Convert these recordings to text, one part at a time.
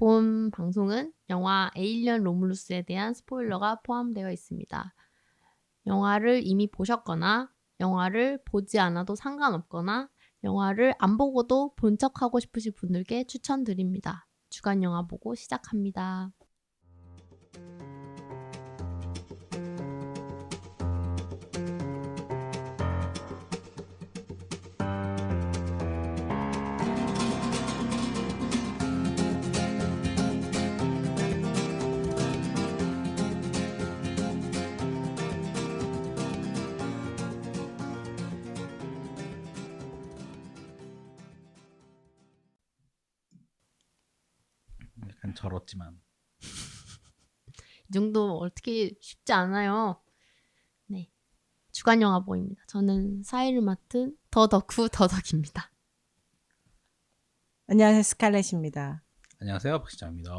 본 방송은 영화 에일리언 로뮬루스에 대한 스포일러가 포함되어 있습니다. 영화를 이미 보셨거나 영화를 보지 않아도 상관없거나 영화를 안 보고도 본 척하고 싶으신 분들께 추천드립니다. 주간 영화 보고 시작합니다. 약간 절었지만 이 정도 어떻게 쉽지 않아요. 네, 주간 영화 보입니다. 저는 사회를 맡은 더덕후 더덕입니다. 안녕하세요. 스칼렛입니다. 안녕하세요 박시장입니다.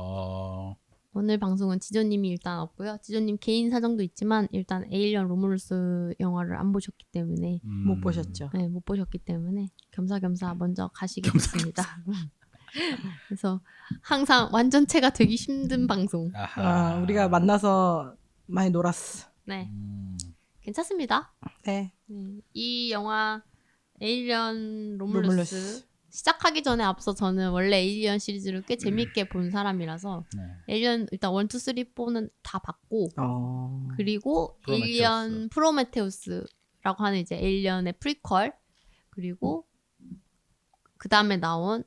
오늘 방송은 지조님이 일단 없고요. 지조님 개인 사정도 있지만 일단 에일리언 로뮬루스 영화를 안 보셨기 때문에 못 보셨죠? 네, 못 보셨기 때문에 겸사겸사 먼저 가시게 됐습니다. 그래서 항상 완전체가 되기 힘든 방송. 아하. 우리가 만나서 많이 놀았어. 네, 괜찮습니다. 네. 네, 이 영화 에일리언 로뮬루스 로뮬루스. 시작하기 전에 앞서 저는 원래 에일리언 시리즈를 꽤 재밌게 본 사람이라서 네. 에일리언 일단 1, 2, 3, 4는 다 봤고 그리고 프로메테우스. 에일리언 프로메테우스라고 하는 이제 에일리언의 프리퀄 그리고 그 다음에 나온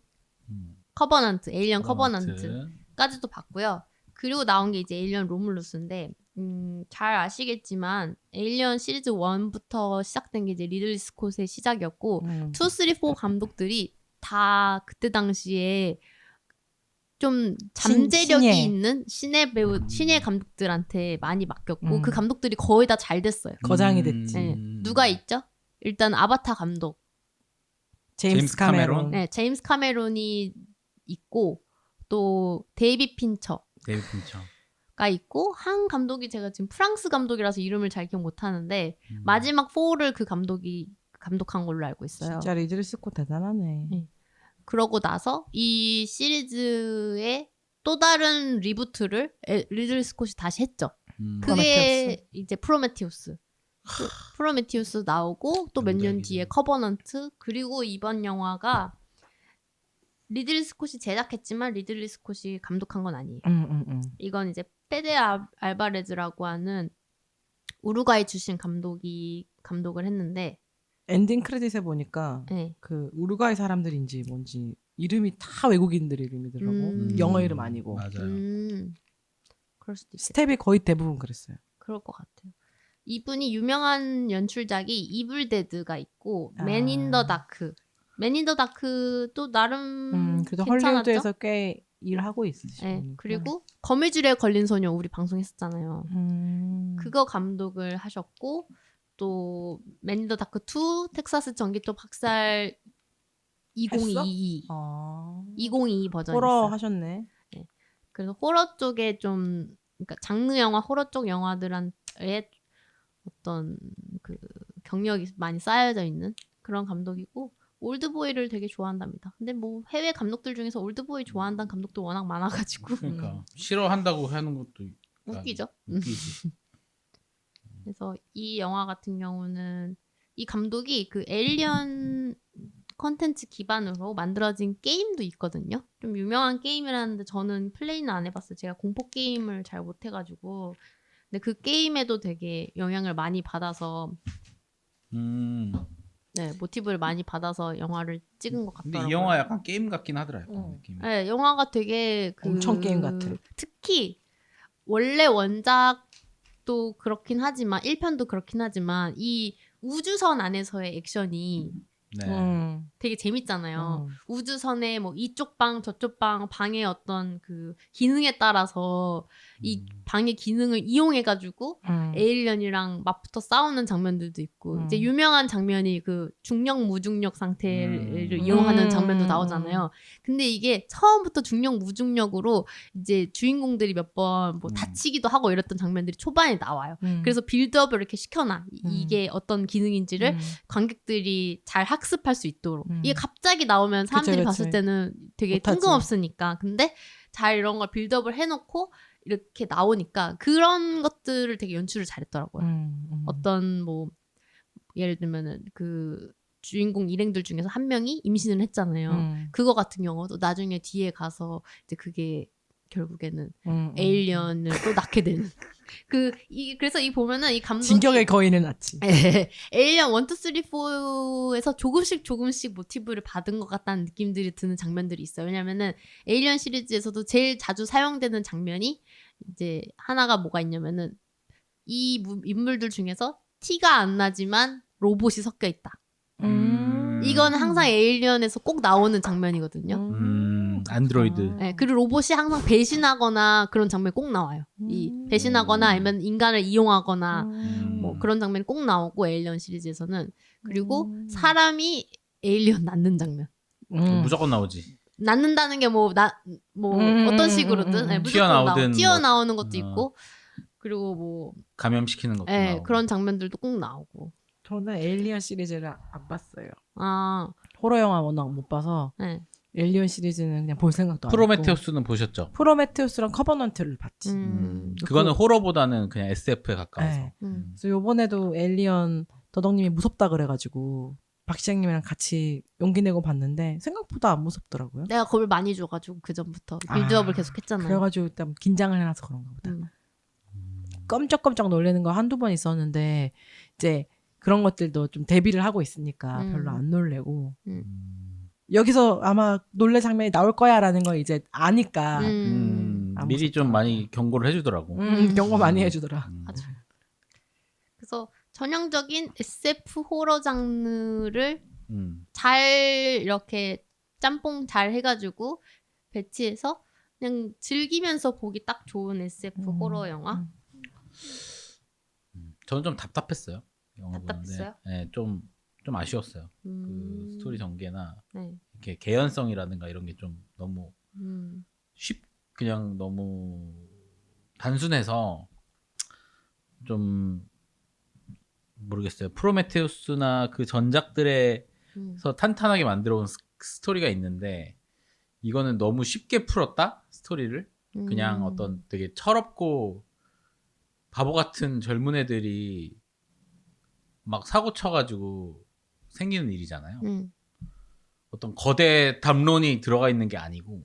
커버넌트, 에일리언 커버넌트까지도 봤고요. 그리고 나온 게 이제 에일리언 로뮬루스인데 잘 아시겠지만 에일리언 시리즈 1부터 시작된 게 이제 리들리 스콧의 시작이었고 2, 3, 4 감독들이 다 그때 당시에 좀 잠재력이 신예. 있는 신예 감독들한테 많이 맡겼고 그 감독들이 거의 다 잘 됐어요. 거장이 됐지. 네. 누가 있죠? 일단 아바타 감독. 제임스 카메론. 네, 제임스 카메론이 있고 또 데이비드 핀처가 데이비드 핀처. 있고 한 감독이 제가 지금 프랑스 감독이라서 이름을 잘 기억 못하는데 마지막 4를 그 감독이 감독한 걸로 알고 있어요. 진짜 리들리 스콧 대단하네. 네. 그러고 나서 이 시리즈의 또 다른 리부트를 리들리 스콧이 다시 했죠. 그게 이제 프로메티우스. 프로메티우스 나오고 또 몇 년 뒤에 커버넌트 그리고 이번 영화가 리들리 스콧이 제작했지만 리들리 스콧이 감독한 건 아니에요. 이건 이제 페데 알바레즈라고 하는 우루과이 출신 감독이 감독을 했는데 엔딩 크레딧에 보니까 네. 그 우루과이 사람들인지 뭔지 이름이 다 외국인들 이름이더라고. 영어 이름 아니고. 맞아요. 그럴 수도 있겠다. 스텝이 거의 대부분 그랬어요. 그럴 것 같아요. 이분이 유명한 연출작이 이블 데드가 있고 맨 인 더 다크. 맨 인 더 다크도 나름 그래도 괜찮았죠? 헐리우드에서 꽤 일하고 있으시고. 네. 그리고 거미줄에 걸린 소녀 우리 방송했었잖아요. 그거 감독을 하셨고 또 맨 인 더 다크 2 텍사스 전기톱 박살 2022 2022 버전이 호러 있어요. 하셨네. 네. 그래서 호러 쪽에 좀 그러니까 장르 영화 호러 쪽 영화들의 어떤 그 경력이 많이 쌓여져 있는 그런 감독이고 올드보이를 되게 좋아한답니다. 근데 뭐 해외 감독들 중에서 올드보이 좋아한다는 감독도 워낙 많아가지고 그러니까 싫어한다고 하는 것도 웃기죠. 웃기지. 그래서 이 영화 같은 경우는 이 감독이 그 에일리언 컨텐츠 기반으로 만들어진 게임도 있거든요. 좀 유명한 게임이라는데 저는 플레이는 안 해봤어요. 제가 공포 게임을 잘 못해가지고 근데 그 게임에도 되게 영향을 많이 받아서 네, 모티브를 많이 받아서 영화를 찍은 것 같더라고요. 근데 이 영화 약간 게임 같긴 하더라. 약간 느낌이. 네, 영화가 되게 엄청 게임 같아. 특히 원래 원작도 그렇긴 하지만 1편도 그렇긴 하지만 이 우주선 안에서의 액션이 네. 되게 재밌잖아요. 우주선에 뭐 이쪽 방 저쪽 방의 어떤 그 기능에 따라서 이 방의 기능을 이용해가지고 에일리언이랑 맞붙어 싸우는 장면들도 있고 이제 유명한 장면이 그 중력 무중력 상태를 이용하는 장면도 나오잖아요. 근데 이게 처음부터 중력 무중력으로 이제 주인공들이 몇 번 뭐 다치기도 하고 이랬던 장면들이 초반에 나와요. 그래서 빌드업을 이렇게 시켜놔. 이게 어떤 기능인지를 관객들이 잘 학습할 수 있도록. 이게 갑자기 나오면 사람들이 그치. 봤을 때는 되게 못하지. 뜬금없으니까. 근데 잘 이런 걸 빌드업을 해놓고 이렇게 나오니까 그런 것들을 되게 연출을 잘했더라고요. 어떤 뭐 예를 들면은 그 주인공 일행들 중에서 한 명이 임신을 했잖아요. 그거 같은 경우도 나중에 뒤에 가서 이제 그게 결국에는 에일리언을 또 낳게 되는. 그래서 이 보면은 이 감독이 진격의 거인을 낳지. 에일리언 1, 2, 3, 4에서 조금씩 모티브를 받은 것 같다는 느낌들이 드는 장면들이 있어요. 왜냐면은 에일리언 시리즈에서도 제일 자주 사용되는 장면이 이제 하나가 뭐가 있냐면은 이 인물들 중에서 티가 안 나지만 로봇이 섞여 있다. 이거는 항상 에일리언에서 꼭 나오는 장면이거든요. 안드로이드. 네, 그리고 로봇이 항상 배신하거나 그런 장면이 꼭 나와요. 이 배신하거나 아니면 인간을 이용하거나 뭐 그런 장면이 꼭 나오고 에일리언 시리즈에서는 그리고 사람이 에일리언 낳는 장면. 무조건 나오지. 낳는다는 게 뭐 어떤 식으로든 네, 무조건 튀어나오는 것도 있고 그리고 뭐 감염시키는 것도 네, 나오고. 그런 장면들도 꼭 나오고. 저는 에일리언 시리즈를 안 봤어요. 아, 호러 영화 워낙 못 봐서 네. 에일리언 시리즈는 그냥 볼 생각도 안 했고. 프로메테우스는 보셨죠? 프로메테우스랑 커버넌트를 봤지. 그거는 호러보다는 그냥 SF에 가까워서. 네. 그래서 요번에도 에일리언 더덕님이 무섭다 그래가지고 박 시장님이랑 같이 용기 내고 봤는데 생각보다 안 무섭더라고요. 내가 겁을 많이 줘가지고 그 전부터 빌드업을 계속 했잖아요. 그래가지고 일단 긴장을 해놔서 그런가 보다. 껌쩍껌쩍 놀라는 거 한두 번 있었는데 이제 그런 것들도 좀 대비를 하고 있으니까 별로 안 놀래고 여기서 아마 놀래 장면이 나올 거야라는 걸 이제 아니까 미리 좀 많이 경고를 해주더라고. 경고 많이 해주더라. 맞아. 그래서 전형적인 SF 호러 장르를 잘 이렇게 짬뽕 잘 해가지고 배치해서 그냥 즐기면서 보기 딱 좋은 SF 호러 영화. 저는 좀 답답했어요. 영화 답답했어요? 보는데, 네, 좀 아쉬웠어요. 그 스토리 전개나 네. 이렇게 개연성이라든가 이런 게 좀 너무 그냥 너무 단순해서 좀 모르겠어요. 프로메테우스나 그 전작들에서 탄탄하게 만들어온 스토리가 있는데 이거는 너무 쉽게 풀었다 스토리를 그냥 어떤 되게 철없고 바보 같은 젊은 애들이 막 사고 쳐가지고 생기는 일이잖아요. 어떤 거대 담론이 들어가 있는 게 아니고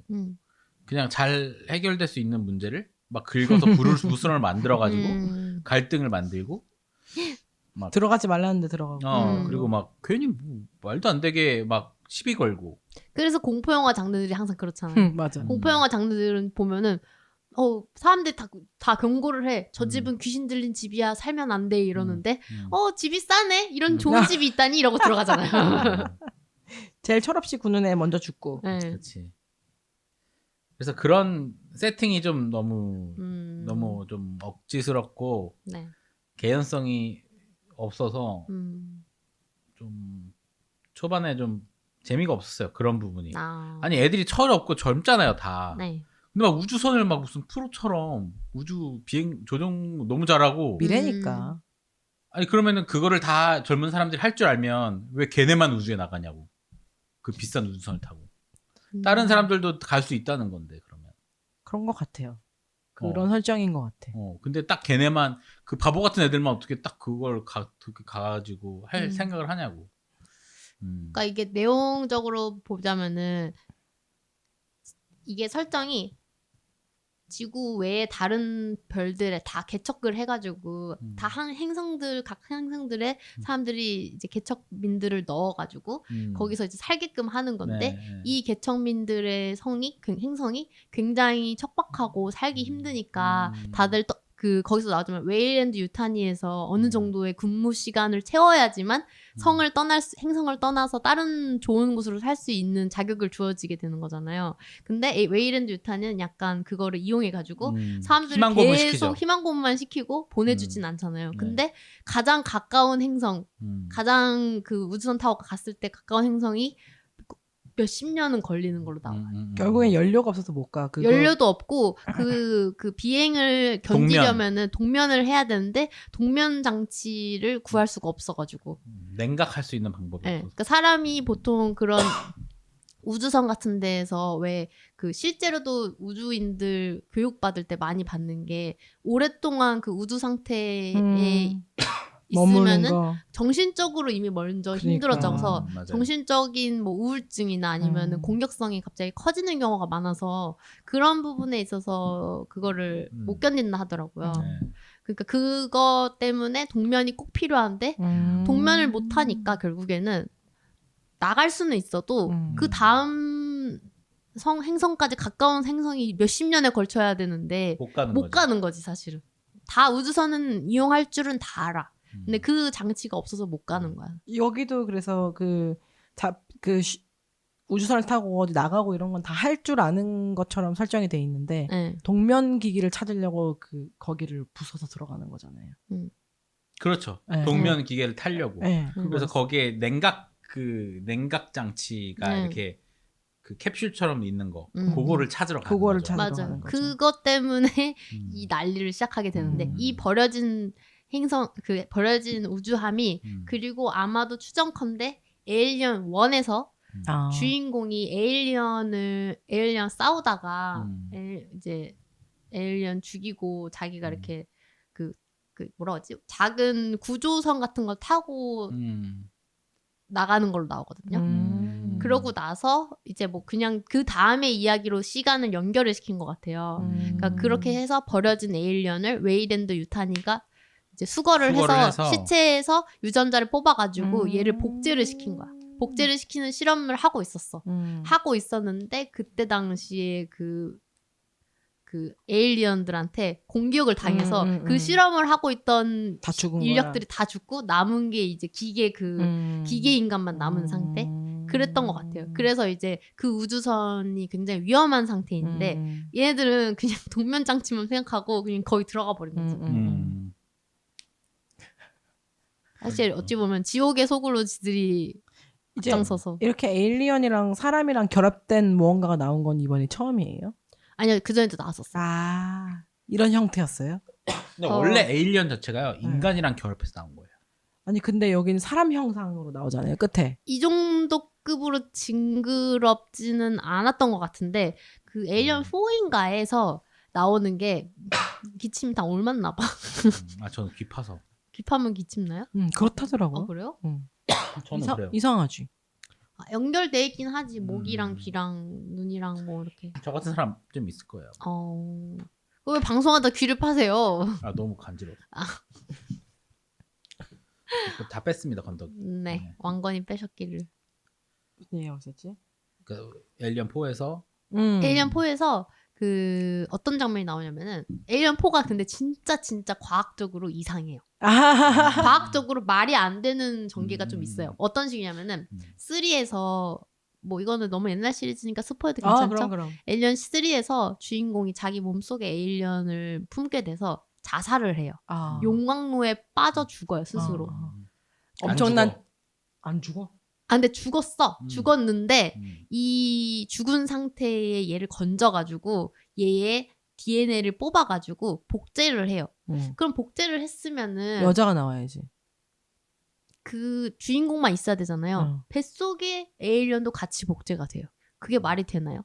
그냥 잘 해결될 수 있는 문제를 막 긁어서 부스럼을 만들어가지고 갈등을 만들고 막 들어가지 말라는데 들어가고 그리고 막 괜히 뭐 말도 안 되게 막 시비 걸고 그래서 공포 영화 장르들이 항상 그렇잖아요. 맞아. 공포 영화 장르들은 보면은 사람들이 다 경고를 해. 저 집은 귀신 들린 집이야. 살면 안 돼. 이러는데 집이 싸네. 이런 좋은 집이 있다니 이러고 들어가잖아요. 제일 철없이 구는 애 먼저 죽고. 네. 그렇지. 그래서 그런 세팅이 좀 너무 좀 억지스럽고 네. 개연성이 없어서 좀 초반에 좀 재미가 없었어요. 그런 부분이. 아니 애들이 철없고 젊잖아요 다. 네. 근데 막 우주선을 막 무슨 프로처럼 우주 비행 조종 너무 잘하고 미래니까. 아니 그러면은 그거를 다 젊은 사람들이 할 줄 알면 왜 걔네만 우주에 나가냐고. 그 비싼 우주선을 타고. 다른 사람들도 갈 수 있다는 건데 그러면. 그런 것 같아요. 그런 설정인 것 같아. 근데 딱 걔네만 그 바보 같은 애들만 어떻게 딱 그걸 가가지고 할 생각을 하냐고. 그러니까 이게 내용적으로 보자면은 이게 설정이 지구 외에 다른 별들에 다 개척을 해가지고 다 각 행성들에 사람들이 이제 개척민들을 넣어가지고 거기서 이제 살게끔 하는 건데 네. 이 개척민들의 행성이 굉장히 척박하고 살기 힘드니까 다들 거기서 나오지만 웨일랜드 유타니에서 어느 정도의 근무 시간을 채워야지만 행성을 떠나서 다른 좋은 곳으로 살 수 있는 자격을 주어지게 되는 거잖아요. 근데 웨일랜드 유타니는 약간 그거를 이용해가지고 사람들이 계속 희망고문만 시키고 보내주진 않잖아요. 근데 가장 가까운 행성, 가장 그 우주선 타고 갔을 때 가까운 행성이 몇십 년은 걸리는 걸로 나와요. 결국엔 연료가 없어서 못 가. 연료도 없고 그 비행을 견디려면은 동면을 해야 되는데 동면 장치를 구할 수가 없어가지고 냉각할 수 있는 방법이 네. 없어서. 그러니까 사람이 보통 그런 우주선 같은 데에서 왜 그 실제로도 우주인들 교육받을 때 많이 받는 게 오랫동안 그 우주 상태에 머무는 있으면은 거. 정신적으로 이미 먼저 그러니까. 힘들어져서 맞아요. 정신적인 뭐 우울증이나 아니면은 공격성이 갑자기 커지는 경우가 많아서 그런 부분에 있어서 그거를 못 견딘다 하더라고요. 네. 그러니까 그거 때문에 동면이 꼭 필요한데 동면을 못 하니까 결국에는 나갈 수는 있어도 그 다음 행성까지 가까운 행성이 몇십 년에 걸쳐야 되는데 못 가는 못 거지. 가는 거지 사실은. 다 우주선은 이용할 줄은 다 알아. 근데 그 장치가 없어서 못 가는 거야. 여기도 그래서 우주선을 타고 어디 나가고 이런 건 다 할 줄 아는 것처럼 설정이 돼 있는데 네. 동면 기기를 찾으려고 거기를 부숴서 들어가는 거잖아요. 그렇죠. 네. 동면 기계를 타려고. 네, 그래서 거기에 냉각 장치가 이렇게 그 캡슐처럼 있는 거 그거를 찾으러 가는 그거를 거죠. 찾으러 맞아. 가는 거죠. 그것 때문에 이 난리를 시작하게 되는데 이 버려진 버려진 우주함이 그리고 아마도 추정컨대 에일리언 1에서 주인공이 에일리언 싸우다가 이제 에일리언 죽이고 자기가 이렇게 그 뭐라 하지? 작은 구조선 같은 걸 타고 나가는 걸로 나오거든요. 그러고 나서 이제 뭐 그냥 그 다음에 이야기로 시간을 연결을 시킨 것 같아요. 그러니까 그렇게 해서 버려진 에일리언을 웨이랜드 유타니가 이제 수거를 해서 시체에서 유전자를 뽑아가지고 얘를 복제를 시킨 거야. 복제를 시키는 실험을 하고 있었어. 하고 있었는데 그때 당시에 그 에일리언들한테 공격을 당해서 그 실험을 하고 있던 다 죽은 인력들이 다 죽고 남은 게 이제 기계 인간만 남은 상태? 그랬던 것 같아요. 그래서 이제 그 우주선이 굉장히 위험한 상태인데 얘네들은 그냥 동면 장치만 생각하고 그냥 거기 들어가 버린 거지. 사실 어찌 보면 지옥의 속으로 지들이 이제 앞장서서. 이렇게 에일리언이랑 사람이랑 결합된 무언가가 나온 건 이번이 처음이에요? 아니요, 그전에도 나왔었어. 이런 형태였어요? 근데 원래 에일리언 자체가요 인간이랑 결합해서 나온 거예요. 아니 근데 여기는 사람 형상으로 나오잖아요 끝에. 이 정도 급으로 징그럽지는 않았던 것 같은데 그 에일리언 4인가에서 나오는 게 기침이 다 옮았나 봐. 저는 귀파서. 귀파면 기침 나요? 그렇다더라고요. 그래요? 저는 그래요. 이상하지. 연결돼 있긴 하지. 목이랑 귀랑 눈이랑 뭐 이렇게. 저 같은 사람 좀 있을 거예요. 왜 방송하다 귀를 파세요? 너무 간지러워. 다 뺐습니다 건더기. 네, 왕건이 빼셨기를. 무슨 얘기하고 있었지? 그 에일리언 4에서 에일리언 4에서 그 어떤 장면이 나오냐면은 에일리언 4가 근데 진짜 과학적으로 이상해요. 과학적으로 말이 안 되는 전개가 좀 있어요. 어떤 식이냐면은 3에서 뭐 이거는 너무 옛날 시리즈니까 스포해도 괜찮죠? 그럼. 에일리언 3에서 주인공이 자기 몸속에 에일리언을 품게 돼서 자살을 해요. 용광로에 빠져 죽어요 스스로. 엄청난 안 죽어? 근데 죽었어. 죽었는데 이 죽은 상태에 얘를 건져가지고 얘의 DNA를 뽑아가지고 복제를 해요. 그럼 복제를 했으면은 여자가 나와야지. 그 주인공만 있어야 되잖아요. 뱃속에 에일리언도 같이 복제가 돼요. 그게 말이 되나요?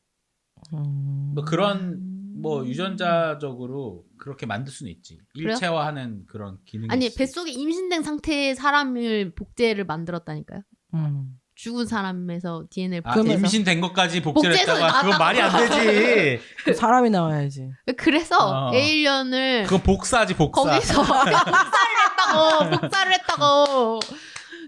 뭐 그런 뭐 유전자적으로 그렇게 만들 수는 있지. 그래요? 일체화하는 그런 기능이 아니 있지. 뱃속에 임신된 상태의 사람을 복제를 만들었다니까요. 죽은 사람에서 DNA를 복제해서. 임신된 것까지 복제를 복제해서 했다가 그건 말이 안 되지. 사람이 나와야지. 그래서 에일리언을 그건 복사지 복사. 거기서 복사를 했다고.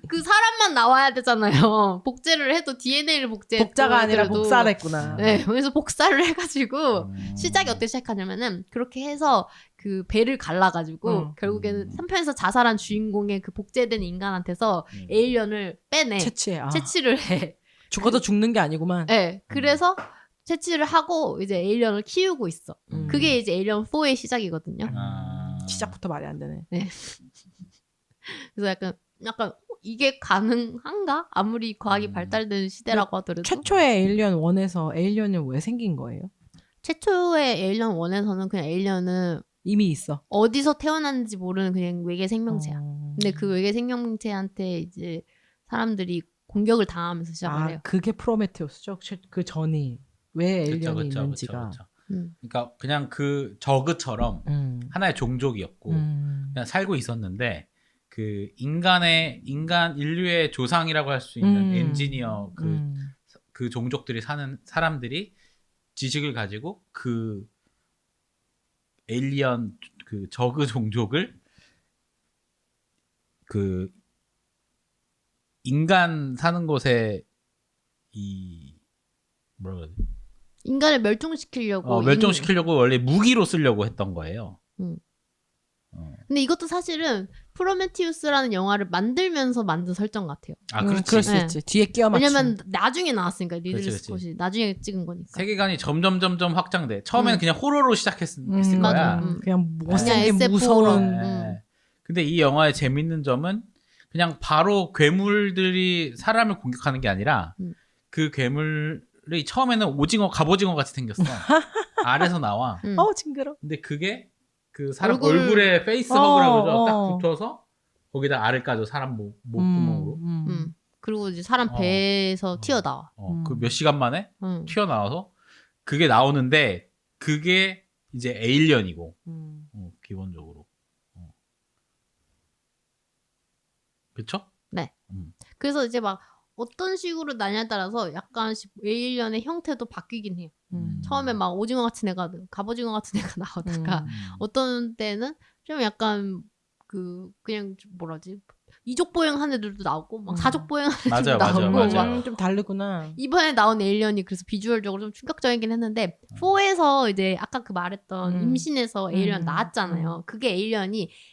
그 사람만 나와야 되잖아요. 복제를 해도 DNA를 복자가 아니라 복사를 했구나. 네, 그래서 복사를 해가지고 시작이 어떻게 시작하냐면은 그렇게 해서 그 배를 갈라가지고 결국에는 3편에서 자살한 주인공의 그 복제된 인간한테서 에일리언을 빼내. 채취를 해. 죽어도 죽는 게 아니구만. 네, 그래서 채취를 하고 이제 에일리언을 키우고 있어. 그게 이제 에일리언 4의 시작이거든요. 시작부터 말이 안 되네. 네. 그래서 약간 이게 가능한가? 아무리 과학이 발달된 시대라고 하더라도. 최초의 에일리언 1에서 에일리언은 왜 생긴 거예요? 최초의 에일리언 1에서는 그냥 에일리언은 이미 있어. 어디서 태어났는지 모르는 그냥 외계 생명체야. 근데 그 외계 생명체한테 이제 사람들이 공격을 당하면서 시작을 해요. 그게 프로메테우스죠. 그 전이 왜 에일리언이 있는지가. 그쵸. 그러니까 그냥 그 저그처럼 하나의 종족이었고 그냥 살고 있었는데 그 인간 인류의 조상이라고 할 수 있는 엔지니어 그 종족들이 사는 사람들이 지식을 가지고 그 에일리언 그 저그 종족을 그 인간 사는 곳에 뭐라 그러지? 인간을 멸종시키려고. 멸종시키려고 원래 무기로 쓰려고 했던 거예요. 근데 이것도 사실은 프로메티우스라는 영화를 만들면서 만든 설정 같아요. 그렇지. 그럴 수 있지. 뒤에 끼워 맞춘. 왜냐면 나중에 나왔으니까 리들리 그치. 스콧이 나중에 찍은 거니까. 세계관이 점점 확장돼. 처음에는 그냥 호러로 시작했을 거야. 맞아. 그냥 못생긴 SF 무서운. 네. 근데 이 영화의 재밌는 점은 그냥 바로 괴물들이 사람을 공격하는 게 아니라 그 괴물이 처음에는 갑오징어 같이 생겼어. 알에서 나와. 징그러. 근데 그게 그 사람 얼굴에 페이스 허그라고 그러죠. 딱 붙어서 거기다 알을 까줘. 사람 목구멍으로. 그리고 이제 사람 배에서 튀어나와. 그 몇 시간 만에 튀어나와서 그게 나오는데 그게 이제 에일리언이고 기본적으로. 그렇죠? 네. 그래서 이제 막 어떤 식으로 나냐에 따라서 약간씩 에일리언의 형태도 바뀌긴 해요. 처음에 막 오징어 같은 애가 갑오징어 같은 애가 나오다가 어떤 때는 좀 약간 그냥 뭐라지 이족 보행한 애들도 나오고 막 사족 보행한 애들도 나오고 맞아. 좀 다르구나. 이번에 나온 에일리언이 그래서 비주얼적으로 좀 충격적이긴 했는데 4에서 이제 아까 그 말했던 임신에서 에일리언 나왔잖아요. 그게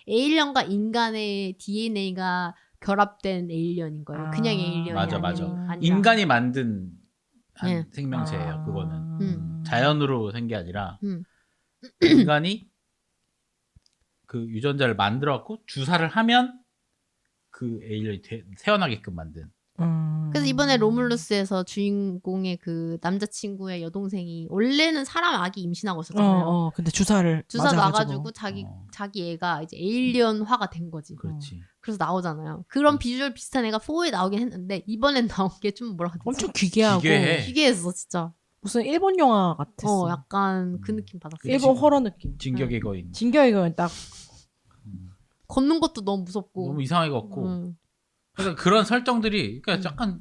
에일리언과 인간의 DNA가 결합된 에일리언인 거예요. 그냥 에일리언이 맞아. 아니라. 인간이 만든 생명체예요. 그거는 자연으로 생 게 아니라 인간이 그 유전자를 만들어갖고 주사를 하면 그 에일리언이 태어나게끔 만든. 그래서 이번에 로물루스에서 주인공의 그 남자친구의 여동생이 원래는 사람 아기 임신하고 있었잖아요. 근데 주사 놔가지고 자기 애가 이제 에일리언화가 된 거지. 그렇지. 그래서 나오잖아요. 그런 비주얼 비슷한 애가 4에 나오긴 했는데 이번엔 나온 게 좀 뭐라 하지? 엄청 기괴하고 기괴했어 진짜. 무슨 일본 영화 같았어. 약간 그 느낌 받았어. 일본 호러 느낌. 진격의 거인. 진격의 거인 딱 걷는 것도 너무 무섭고 너무 이상하게 걷고. 그러니까 그런 설정들이 그러니까 약간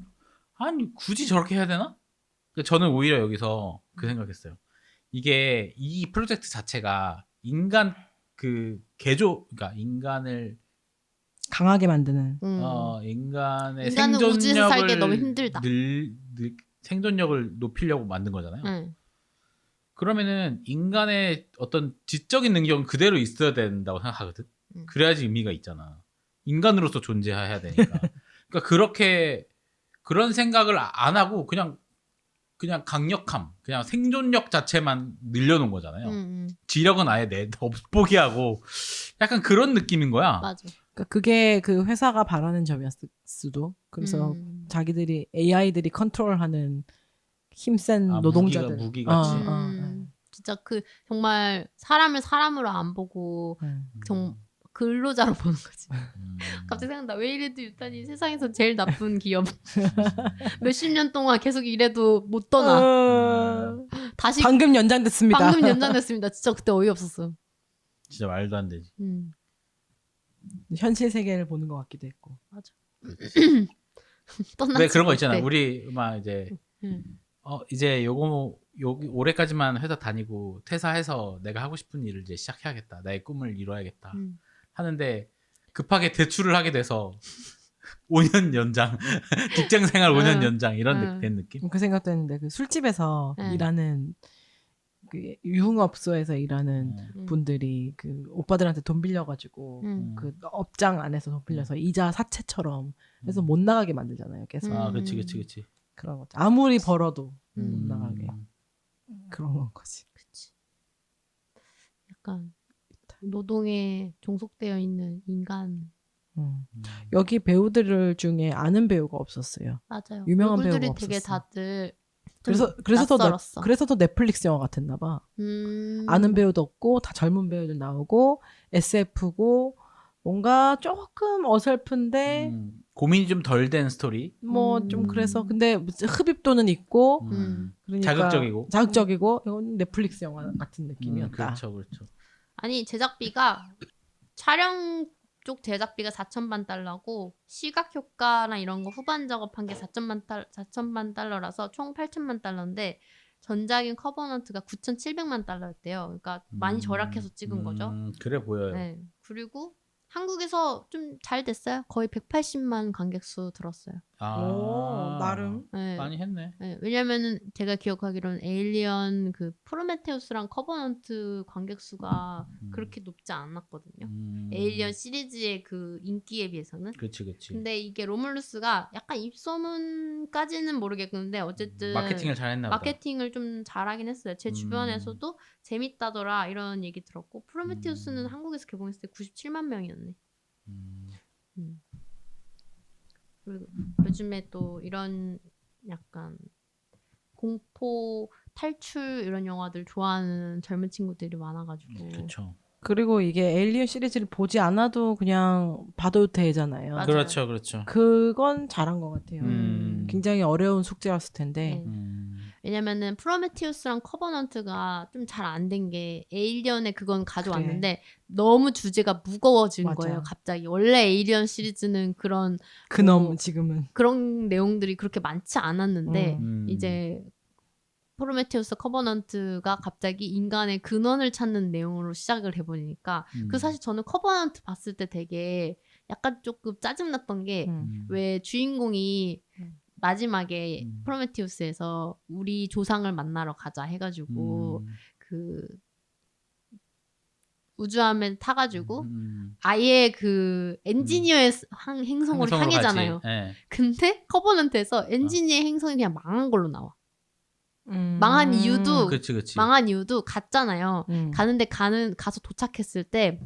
아니 굳이 저렇게 해야 되나? 그러니까 저는 오히려 여기서 그 생각했어요. 이게 이 프로젝트 자체가 인간 그 그러니까 인간을 강하게 만드는 인간의 인간은 우주에서 살기 너무 생존력을 힘들다. 생존력을 높이려고 만든 거잖아요. 그러면은 인간의 어떤 지적인 능력은 그대로 있어야 된다고 생각하거든. 그래야지 의미가 있잖아. 인간으로서 존재해야 되니까. 그러니까 그런 생각을 안 하고 그냥 강력함, 그냥 생존력 자체만 늘려놓은 거잖아요. 지력은 아예 포기하고 약간 그런 느낌인 거야. 맞아. 그러니까 그게 그 회사가 바라는 점이었을 수도. 그래서 자기들이 AI들이 컨트롤하는 힘센 노동자들. 무기같이. 진짜 정말 사람을 사람으로 안 보고 근로자로 보는 거지. 갑자기 생각나. 왜 이래도 유탄이 세상에서 제일 나쁜 기업. 몇십 년 동안 계속 일해도 못 떠나. 다시 방금 연장됐습니다. 방금 연장됐습니다. 진짜 그때 어이없었어. 진짜 말도 안 되지. 현실 세계를 보는 것 같기도 했고. 맞아. 왜 그런 거 있잖아. 우리 막 이제 이제 여기 올해까지만 회사 다니고 퇴사해서 내가 하고 싶은 일을 이제 시작해야겠다. 나의 꿈을 이뤄야겠다. 하는데 급하게 대출을 하게 돼서 5년 연장, 직장 생활 5년 연장 이런 된 느낌? 그 생각도 했는데 그 술집에서 일하는 그 유흥업소에서 일하는 분들이 그 오빠들한테 돈 빌려가지고 그 업장 안에서 돈 빌려서 이자 사채처럼 해서 못 나가게 만들잖아요. 계속. 그치. 그런 것. 아무리 벌어도 못 나가게. 그런 거지. 그치. 약간 노동에 종속되어 있는 인간. 여기 배우들 중에 아는 배우가 없었어요. 맞아요. 유명한 배우가 얼굴들이 없었어. 되게 다들 그래서 더 넷플릭스 영화 같았나 봐. 아는 배우도 없고 다 젊은 배우들 나오고 SF고 뭔가 조금 어설픈데 고민이 좀 덜 된 스토리. 뭐 좀 그래서 근데 흡입도는 있고 그러니까 자극적이고 이건 넷플릭스 영화 같은 느낌이었다. 그렇죠, 그렇죠. 아니 제작비가 촬영 쪽 제작비가 4천만 달러고 시각 효과나 이런 거 후반 작업한 게 4천만 달러라서 총 8천만 달러인데 전작인 커버넌트가 9,700만 달러였대요. 그러니까 많이 절약해서 찍은 거죠. 그래 보여요. 네. 그리고 한국에서 좀 잘 됐어요. 거의 180만 관객수 들었어요. 오, 나름 네. 많이 했네. 네. 왜냐면은 제가 기억하기로는 에일리언 그 프로메테우스랑 커버넌트 관객수가 그렇게 높지 않았거든요. 에일리언 시리즈의 그 인기에 비해서는. 그렇지. 근데 이게 로물루스가 약간 입소문까지는 모르겠는데 어쨌든 마케팅을 잘했나 보다. 마케팅을 좀 잘하긴 했어요. 제 주변에서도 재밌다더라 이런 얘기 들었고 프로메테우스는 한국에서 개봉했을 때 97만 명이었네. 그리고 요즘에 또 이런 약간 공포 탈출 이런 영화들 좋아하는 젊은 친구들이 많아가지고. 그렇죠. 그리고 이게 에일리언 시리즈를 보지 않아도 그냥 봐도 되잖아요. 맞아요. 그렇죠. 그건 잘한 것 같아요. 굉장히 어려운 숙제였을 텐데. 왜냐면은 프로메테우스랑 커버넌트가 좀 잘 안 된 게 에일리언에 그건 가져왔는데 너무 주제가 무거워진 맞아. 거예요. 갑자기 원래 에일리언 시리즈는 그런 그놈 지금은 그런 내용들이 그렇게 많지 않았는데 이제 프로메테우스 커버넌트가 갑자기 인간의 근원을 찾는 내용으로 시작을 해버리니까 그 사실 저는 커버넌트 봤을 때 되게 약간 조금 짜증났던 게 왜 주인공이 마지막에 프로메테우스에서 우리 조상을 만나러 가자 해가지고 그 우주함에 타가지고 아예 그 엔지니어의 행성으로 향해잖아요. 네. 근데 커버넌트에서 엔지니어의 행성이 그냥 망한 걸로 나와. 망한 이유도 그치. 망한 이유도 같잖아요. 가서 도착했을 때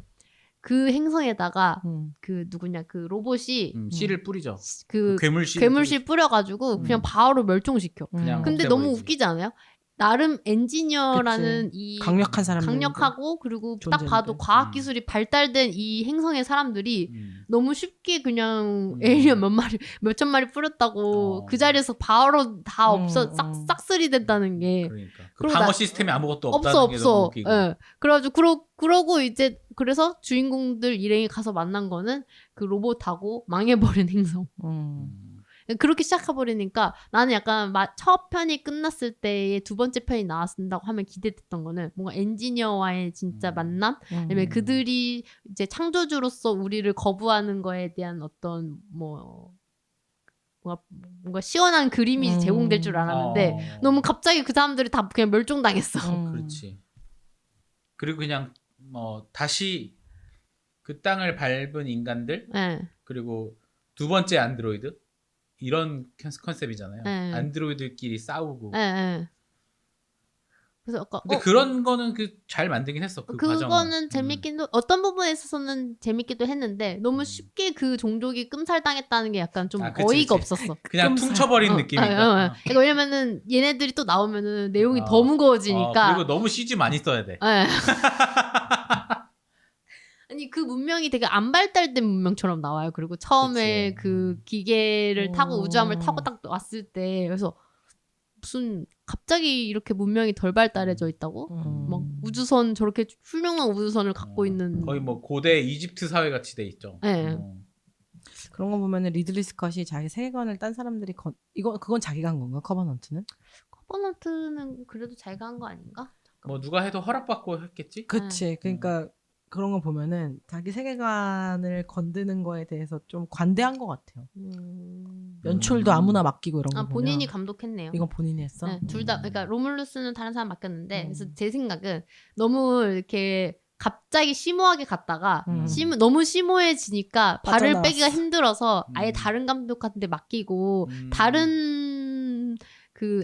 그 행성에다가 그 누구냐 그 로봇이 씨를 뿌리죠. 그 괴물씨 뿌려가지고 그냥 바로 멸종시켜. 근데 너무 웃기지 않아요? 나름 엔지니어라는 이 강력한 사람 강력하고 그리고 딱 봐도 과학 기술이 발달된 이 행성의 사람들이 너무 쉽게 그냥 에일리언 몇천 마리 뿌렸다고 그 자리에서 바로 다 없어 싹쓸이 됐다는 게 그러니까 그 방어 시스템이 아무것도 없다는 게 없어. 너무 웃기고. 예. 그래가지고 그러고 이제 그래서 주인공들 일행이 가서 만난 거는 그 로봇하고 망해버린 행성. 그렇게 시작해버리니까 나는 약간 첫 편이 끝났을 때의 두 번째 편이 나왔다고 하면 기대됐던 거는 뭔가 엔지니어와의 진짜 만남? 아니면 그들이 이제 창조주로서 우리를 거부하는 거에 대한 어떤 뭔가 시원한 그림이 제공될 줄 알았는데 너무 갑자기 그 사람들이 다 그냥 멸종당했어. 그렇지. 그리고 그냥 다시 그 땅을 밟은 인간들 그리고 두 번째 안드로이드 이런 컨셉이잖아요. 안드로이드끼리 싸우고. 그래서 아까 근데 그런 거는 잘 만들긴 했어. 그거는 재밌긴 어떤 부분에 있어서는 재밌기도 했는데 너무 쉽게 그 종족이 끔살당했다는 게 약간 좀 어이가 없었어. 그냥 퉁쳐버린 느낌이니까. 그러니까 왜냐면은 얘네들이 또 나오면은 내용이 더 무거워지니까. 그리고 너무 CG 많이 써야 돼. 아니 그 문명이 되게 안 발달된 문명처럼 나와요. 그리고 처음에 그 기계를 타고 우주함을 타고 딱 왔을 때 그래서 무슨 갑자기 이렇게 문명이 덜 발달해져 있다고? 막 우주선 저렇게 훌륭한 우주선을 갖고 있는 거의 뭐 고대 이집트 사회 같이 돼 있죠. 네. 그런 거 보면은 리들리 스캇이 자기 세계관을 딴 사람들이 그건 자기가 한 건가? 커버넌트는 그래도 자기가 한 거 아닌가? 뭐 누가 해도 허락받고 했겠지? 그치. 그러니까 그런 거 보면은 자기 세계관을 건드는 거에 대해서 좀 관대한 것 같아요. 연출도 아무나 맡기고 이런 거 보면. 본인이 감독했네요. 이건 본인이 했어? 네, 둘 다. 그러니까 로물루스는 다른 사람 맡겼는데 그래서 제 생각은 너무 이렇게 갑자기 심오하게 갔다가 너무 심오해지니까 발을 빠져나왔어. 빼기가 힘들어서 아예 다른 감독한테 맡기고 다른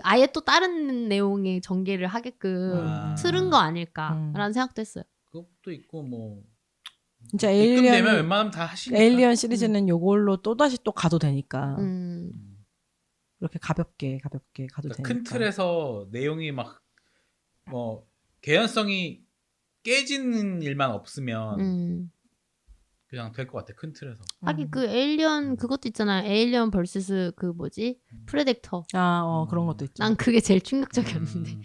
아예 또 다른 내용의 전개를 하게끔 틀은 거 아닐까라는 생각도 했어요. 그것도 있고 뭐 진짜 입금되면 웬만하면 다 하시니까. 에일리언 시리즈는 요걸로 또 다시 또 가도 되니까 이렇게 가볍게 가도 그러니까 되니까. 큰 틀에서 내용이 막 뭐 개연성이 깨지는 일만 없으면 그냥 될 것 같아. 큰 틀에서. 하긴 그 에일리언 그것도 있잖아요. 에일리언 vs 그 뭐지? 프레데터. 그런 것도 있죠. 난 그게 제일 충격적이었는데.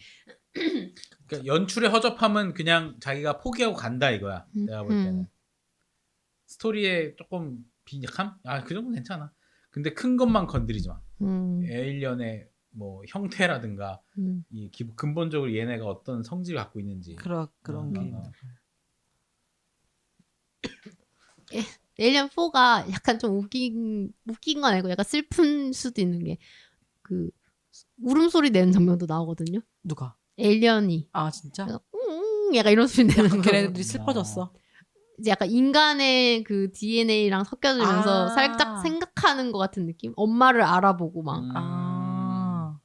그러니까 연출의 허접함은 그냥 자기가 포기하고 간다 이거야. 내가 볼 때는. 스토리에 조금 빈약함? 그 정도는 괜찮아. 근데 큰 것만 건드리지 마. 에일리언의 뭐 형태라든가 이 근본적으로 얘네가 어떤 성질을 갖고 있는지 그런 게. 에일리언 4가 약간 좀 웃긴 건 아니고 약간 슬픈 수도 있는 게 그 울음소리 내는 장면도 나오거든요. 누가? 에일리언이. 진짜? 약간 이런 소리 내는 거. 걔네들이 슬퍼졌어. 이제 약간 인간의 그 DNA랑 섞여지면서 살짝 생각하는 것 같은 느낌? 엄마를 알아보고 막.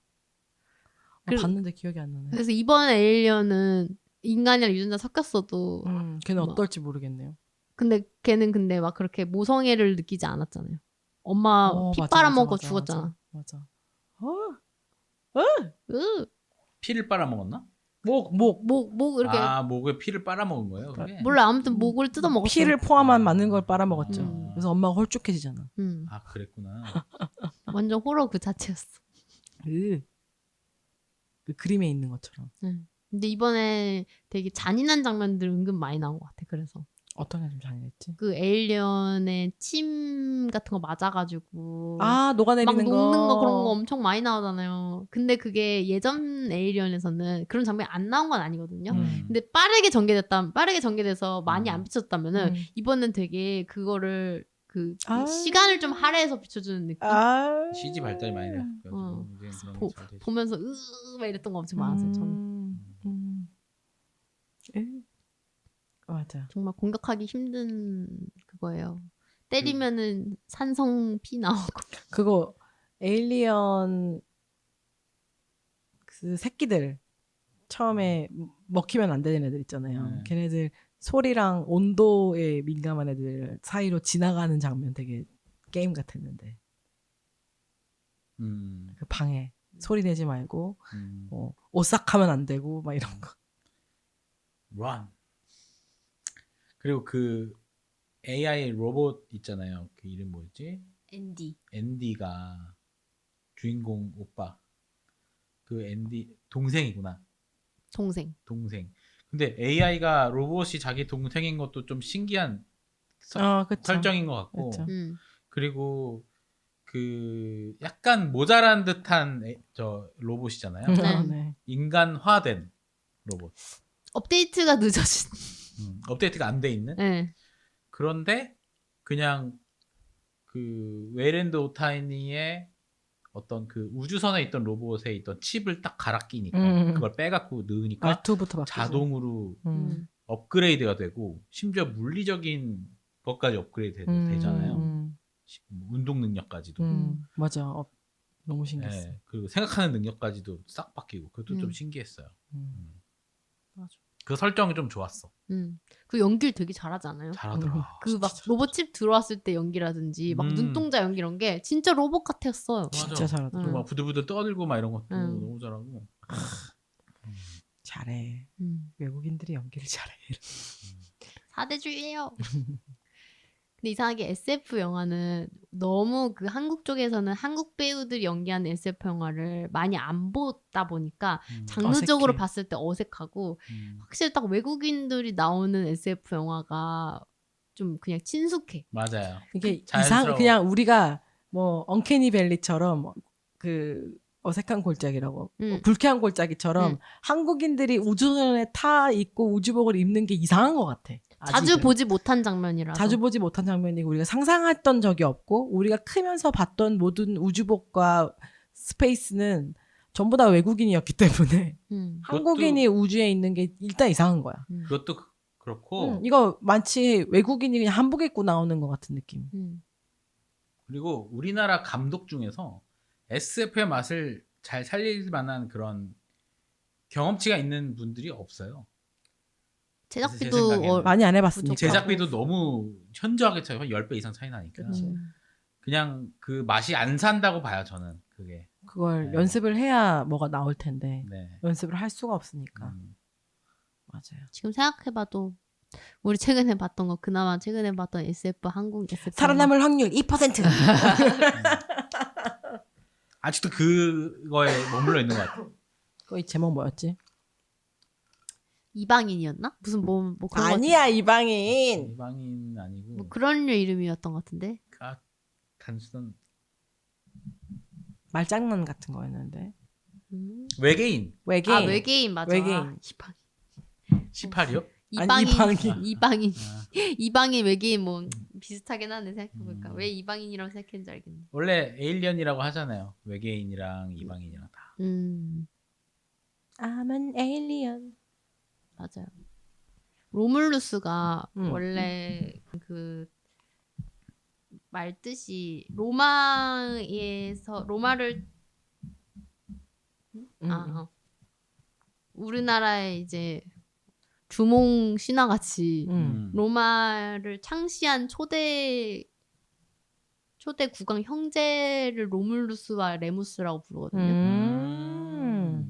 봤는데 기억이 안 나네. 그래서 이번 에일리언은 인간이랑 유전자 섞였어도 걔는 어떨지 모르겠네요. 근데 걔는 막 그렇게 모성애를 느끼지 않았잖아요. 엄마 피 빨아먹고 죽었잖아. 맞아. 피를 빨아먹었나? 목 이렇게. 목에 피를 빨아먹은 거예요? 그게? 몰라 아무튼 목을 뜯어먹었어. 피를 포함한 많은 걸 빨아먹었죠. 그래서 엄마가 홀쭉해지잖아. 그랬구나. 완전 호러 그 자체였어. 그 그림에 있는 것처럼. 근데 이번에 되게 잔인한 장면들 은근 많이 나온 것 같아. 그래서 어떤 게 좀 잔인했지? 그 에일리언의 침 같은 거 맞아가지고 녹아내리는 막 녹는 거 그런 거 엄청 많이 나오잖아요. 근데 그게 예전 에일리언에서는 그런 장면이 안 나온 건 아니거든요. 근데 빠르게 전개돼서 많이 안 비쳤다면은 이번엔 되게 그거를 그 시간을 좀 할애해서 비춰주는 느낌. CG 발달이 많이 돼. 보면서 막 이랬던 거 엄청 많았어요. 저는. 맞아. 정말 공격하기 힘든 그거예요. 때리면은 산성 피 나오고. 그거 에일리언 그 새끼들 처음에 먹히면 안 되는 애들 있잖아요. 걔네들 소리랑 온도에 민감한 애들 사이로 지나가는 장면 되게 게임 같았는데. 그 방에 소리 내지 말고 오싹하면 안 되고 막 이런 거. Run. 그리고 그 AI 로봇 있잖아요. 그 이름 뭐였지? 앤디가 주인공 오빠. 그 앤디 동생이구나. 동생. 근데 AI가 로봇이 자기 동생인 것도 좀 신기한 설정인 것 같고. 그리고 그 약간 모자란 듯한 저 로봇이잖아요. 네. 인간화된 로봇. 업데이트가 늦어진. 업데이트가 안 돼 있는. 네. 그런데 그냥 그 웨이랜드 오타니의 어떤 그 우주선에 있던 로봇에 있던 칩을 딱 갈아 끼니까 그걸 빼갖고 넣으니까 R2부터 자동으로 업그레이드가 되고 심지어 물리적인 것까지 업그레이드 되잖아요. 운동 능력까지도. 맞아. 너무 신기했어. 네, 그리고 생각하는 능력까지도 싹 바뀌고 그것도 좀 신기했어요. 맞아. 그 설정이 좀 좋았어. 그 연기를 되게 잘하잖아요. 잘하더라. 그 막 로봇 칩 들어왔을 때 연기라든지 막 눈동자 연기 이런 게 진짜 로봇 같았어요. 진짜 잘하더라. 그리고 막 부들부들 떠들고 막 이런 것도 너무 잘하고. 잘해. 외국인들이 연기를 잘해. 사대주의예요. 근데 이상하게 SF 영화는 너무 그 한국 쪽에서는 한국 배우들이 연기하는 SF 영화를 많이 안 보다 보니까 장르적으로 어색해. 봤을 때 어색하고 확실히 딱 외국인들이 나오는 SF 영화가 좀 그냥 친숙해. 맞아요. 이게 자연스러워. 그냥 우리가 뭐 언캐니 밸리처럼 그 어색한 골짜기라고 불쾌한 골짜기처럼 한국인들이 우주선에 타 있고 우주복을 입는 게 이상한 것 같아. 자주 보지 못한 장면이라서. 자주 보지 못한 장면이고 우리가 상상했던 적이 없고 우리가 크면서 봤던 모든 우주복과 스페이스는 전부 다 외국인이었기 때문에 한국인이 우주에 있는 게 일단 이상한 거야. 그것도 그렇고 이거 마치 외국인이 그냥 한복 입고 나오는 것 같은 느낌. 그리고 우리나라 감독 중에서 SF의 맛을 잘 살릴 만한 그런 경험치가 있는 분들이 없어요. 제작비도 많이 안 해봤으니까. 제작비도 너무 현저하게 차이 10배 이상 차이 나니까. 그냥 그 맛이 안 산다고 봐요, 저는. 그걸 연습을 해야 뭐가 나올 텐데 네. 연습을 할 수가 없으니까. 맞아요. 지금 생각해봐도 우리 최근에 봤던 거 그나마 최근에 봤던 SF 한국 SF 살아남을 확률 2%. 아직도 그거에 머물러 있는 것 같아. 거의 제목 뭐였지? 이방인이었나? 무슨 뭐 그런 아니야 이방인. 이방인 아니고 뭐 그런 류 이름이었던 것 같은데. 단순한 말장난 같은 거였는데. 외계인. 외계인. 아 외계인 맞아. 외계인. 18이요? 이방인 아. 이방인 외계인 뭐 비슷하긴 하네 생각해보니까. 왜 이방인이라고 생각했는지 알겠네. 원래 에일리언이라고 하잖아요. 외계인이랑 이방인이랑 다. I'm an alien. 맞아요. 로물루스가 원래 그 말뜻이 로마를 우리나라의 이제 주몽 신화같이 로마를 창시한 초대 국왕 형제를 로물루스와 레무스라고 부르거든요.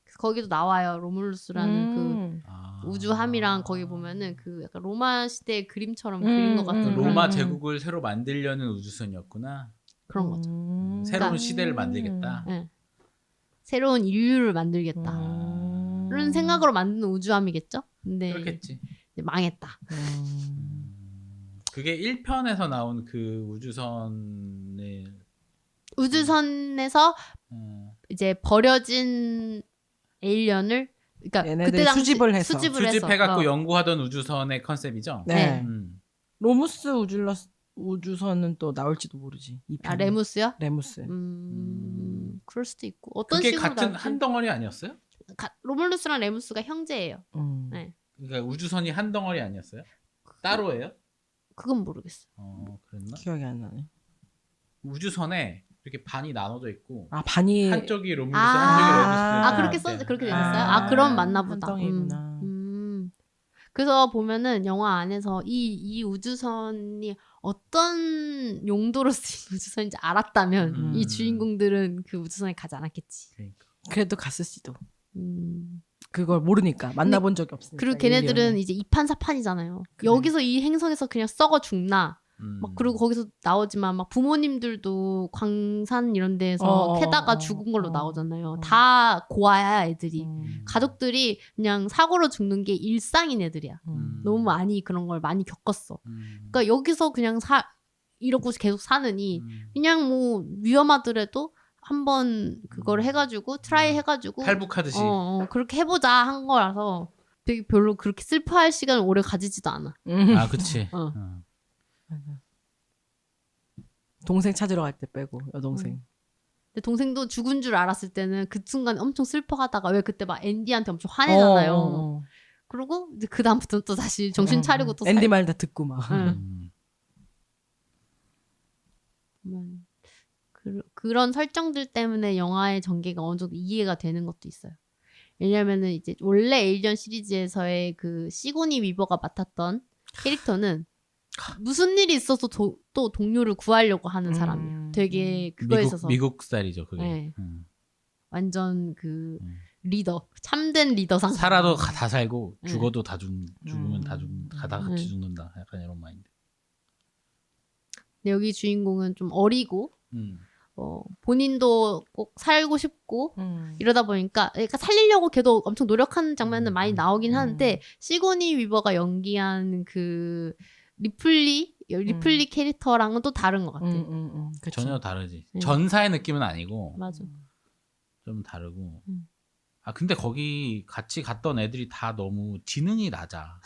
그래서 거기도 나와요. 로물루스라는 그 우주함이랑 거기 보면은 그 약간 로마 시대의 그림처럼 그린 것 같은 로마 제국을 새로 만들려는 우주선이었구나. 그런 거죠. 새로운 시대를 만들겠다. 네. 새로운 인류를 만들겠다는 생각으로 만든 우주함이겠죠. 근데 그렇겠지. 이제 망했다. 그게 1편에서 나온 그 우주선에서 이제 버려진 에일리언을 그러니까 그때 당시 수집해갖고 연구하던 우주선의 컨셉이죠. 네. 로무스 우주선은 또 나올지도 모르지. 아 레무스요? 레무스. 그럴 수도 있고 어떤 그게 식으로 같은 나올지. 한 덩어리 아니었어요? 로물루스랑 레무스가 형제예요. 네. 그러니까 우주선이 한 덩어리 아니었어요? 따로예요? 그건 모르겠어. 그랬나? 기억이 안 나네. 우주선에 이렇게 반이 나눠져 있고 반이 한쪽이 로물루스 한쪽이 레무스. 그렇게 되었어요? 그럼 맞나 보다. 한 덩이구나. 그래서 보면은 영화 안에서 이 우주선이 어떤 용도로 쓰인 우주선인지 알았다면 이 주인공들은 그 우주선에 가지 않았겠지. 그러니까. 그래도 갔을지도. 그걸 모르니까 만나본 적이 없으니까. 그리고 걔네들은 이제 2판 4판이잖아요. 그래. 여기서 이 행성에서 그냥 썩어 죽나. 막 그리고 거기서 나오지만 막 부모님들도 광산 이런 데서 캐다가 죽은 걸로 나오잖아요. 다 고아야 애들이. 가족들이 그냥 사고로 죽는 게 일상인 애들이야. 너무 많이 그런 걸 많이 겪었어. 그러니까 여기서 그냥 이러고 계속 사느니 그냥 뭐 위험하더라도 한번 그걸 해가지고 트라이 해가지고 탈북하듯이 그렇게 해보자 한 거라서 되게 별로 그렇게 슬퍼할 시간을 오래 가지지도 않아. 아 그치. 동생 찾으러 갈 때 빼고 여동생. 근데 동생도 죽은 줄 알았을 때는 그 순간 엄청 슬퍼하다가 왜 그때 막 앤디한테 엄청 화내잖아요. 그리고 이제 그 다음부터는 또 다시 정신 차리고 또 앤디 말 다 듣고 막. 그런 설정들 때문에 영화의 전개가 어느 정도 이해가 되는 것도 있어요. 왜냐면은 이제 원래 에일리언 시리즈에서의 그 시고니 위버가 맡았던 캐릭터는 무슨 일이 있어서 또 동료를 구하려고 하는 사람이에요. 되게 그거에 있어서 미국 스타일이죠 그게. 네. 완전 그 리더, 참된 리더상. 살아도 다 살고 죽어도 다 죽으면 다 같이 죽는다. 약간 이런 마인드. 근데 여기 주인공은 좀 어리고 본인도 꼭 살고 싶고 이러다 보니까 그러니까 살리려고 걔도 엄청 노력하는 장면은 많이 나오긴 하는데 시고니 위버가 연기한 그 리플리 캐릭터랑은 또 다른 것 같아. 전혀 다르지. 전사의 느낌은 아니고. 맞아. 좀 다르고. 아 근데 거기 같이 갔던 애들이 다 너무 지능이 낮아.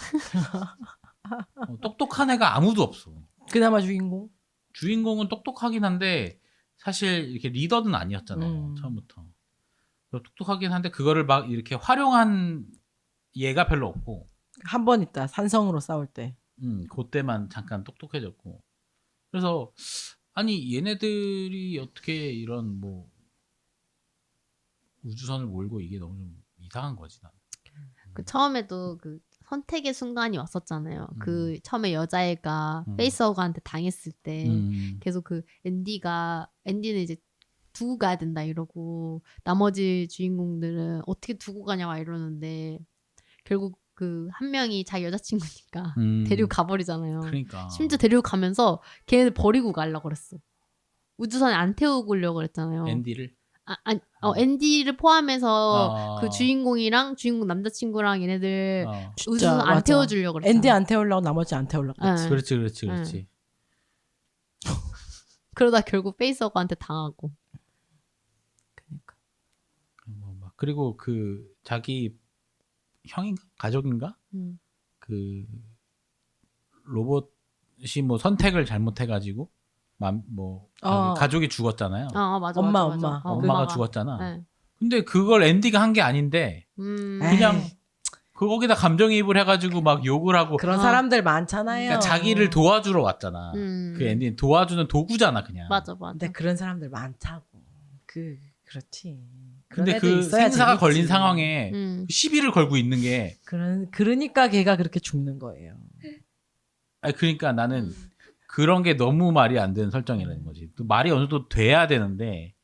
똑똑한 애가 아무도 없어. 그나마 주인공은 똑똑하긴 한데 사실 이렇게 리더는 아니었잖아요. 처음부터. 똑똑하긴 한데 그거를 막 이렇게 활용한 얘가 별로 없고. 한 번 있다. 산성으로 싸울 때. 그때만 잠깐 똑똑해졌고. 그래서 아니 얘네들이 어떻게 이런 뭐 우주선을 몰고 이게 너무 좀 이상한 거지 난. 그 처음에도 그 선택의 순간이 왔었잖아요. 그 처음에 여자애가 페이스허그한테 당했을 때 계속 그 앤디는 이제 두고 가야 된다 이러고 나머지 주인공들은 어떻게 두고 가냐 막 이러는데 결국 그 한 명이 자기 여자친구니까 데리고 가버리잖아요. 그러니까. 심지어 데리고 가면서 걔네들 버리고 가려고 그랬어. 우주선에 안 태우고 오려고 그랬잖아요. 앤디를? 앤디를 포함해서 그 주인공이랑 주인공 남자친구랑 얘네들 우주선 안 태워주려고 그랬잖아. 앤디 안 태우려고 나머지 안 태우려고 그랬지. 그렇지. 그러다 결국 페이스허그한테 당하고. 그러니까. 그리고 그 자기 형인가 가족인가 그 로봇이 뭐 선택을 잘못해가지고 뭐 가족이 죽었잖아요. 맞아. 엄마가 죽었잖아. 네. 근데 그걸 앤디가 한 게 아닌데 그냥 거기다 감정이입을 해가지고 막 욕을 하고 그런 사람들 많잖아요. 그러니까 자기를 도와주러 왔잖아. 그 앤디는 도와주는 도구잖아 그냥. 맞아. 근데 그런 사람들 많다고. 그렇지. 근데 그 생사가 걸린 상황에 시비를 걸고 있는 게 그러니까 걔가 그렇게 죽는 거예요. 아니 그러니까 나는 그런 게 너무 말이 안 되는 설정이라는 거지. 또 말이 어느 정도 돼야 되는데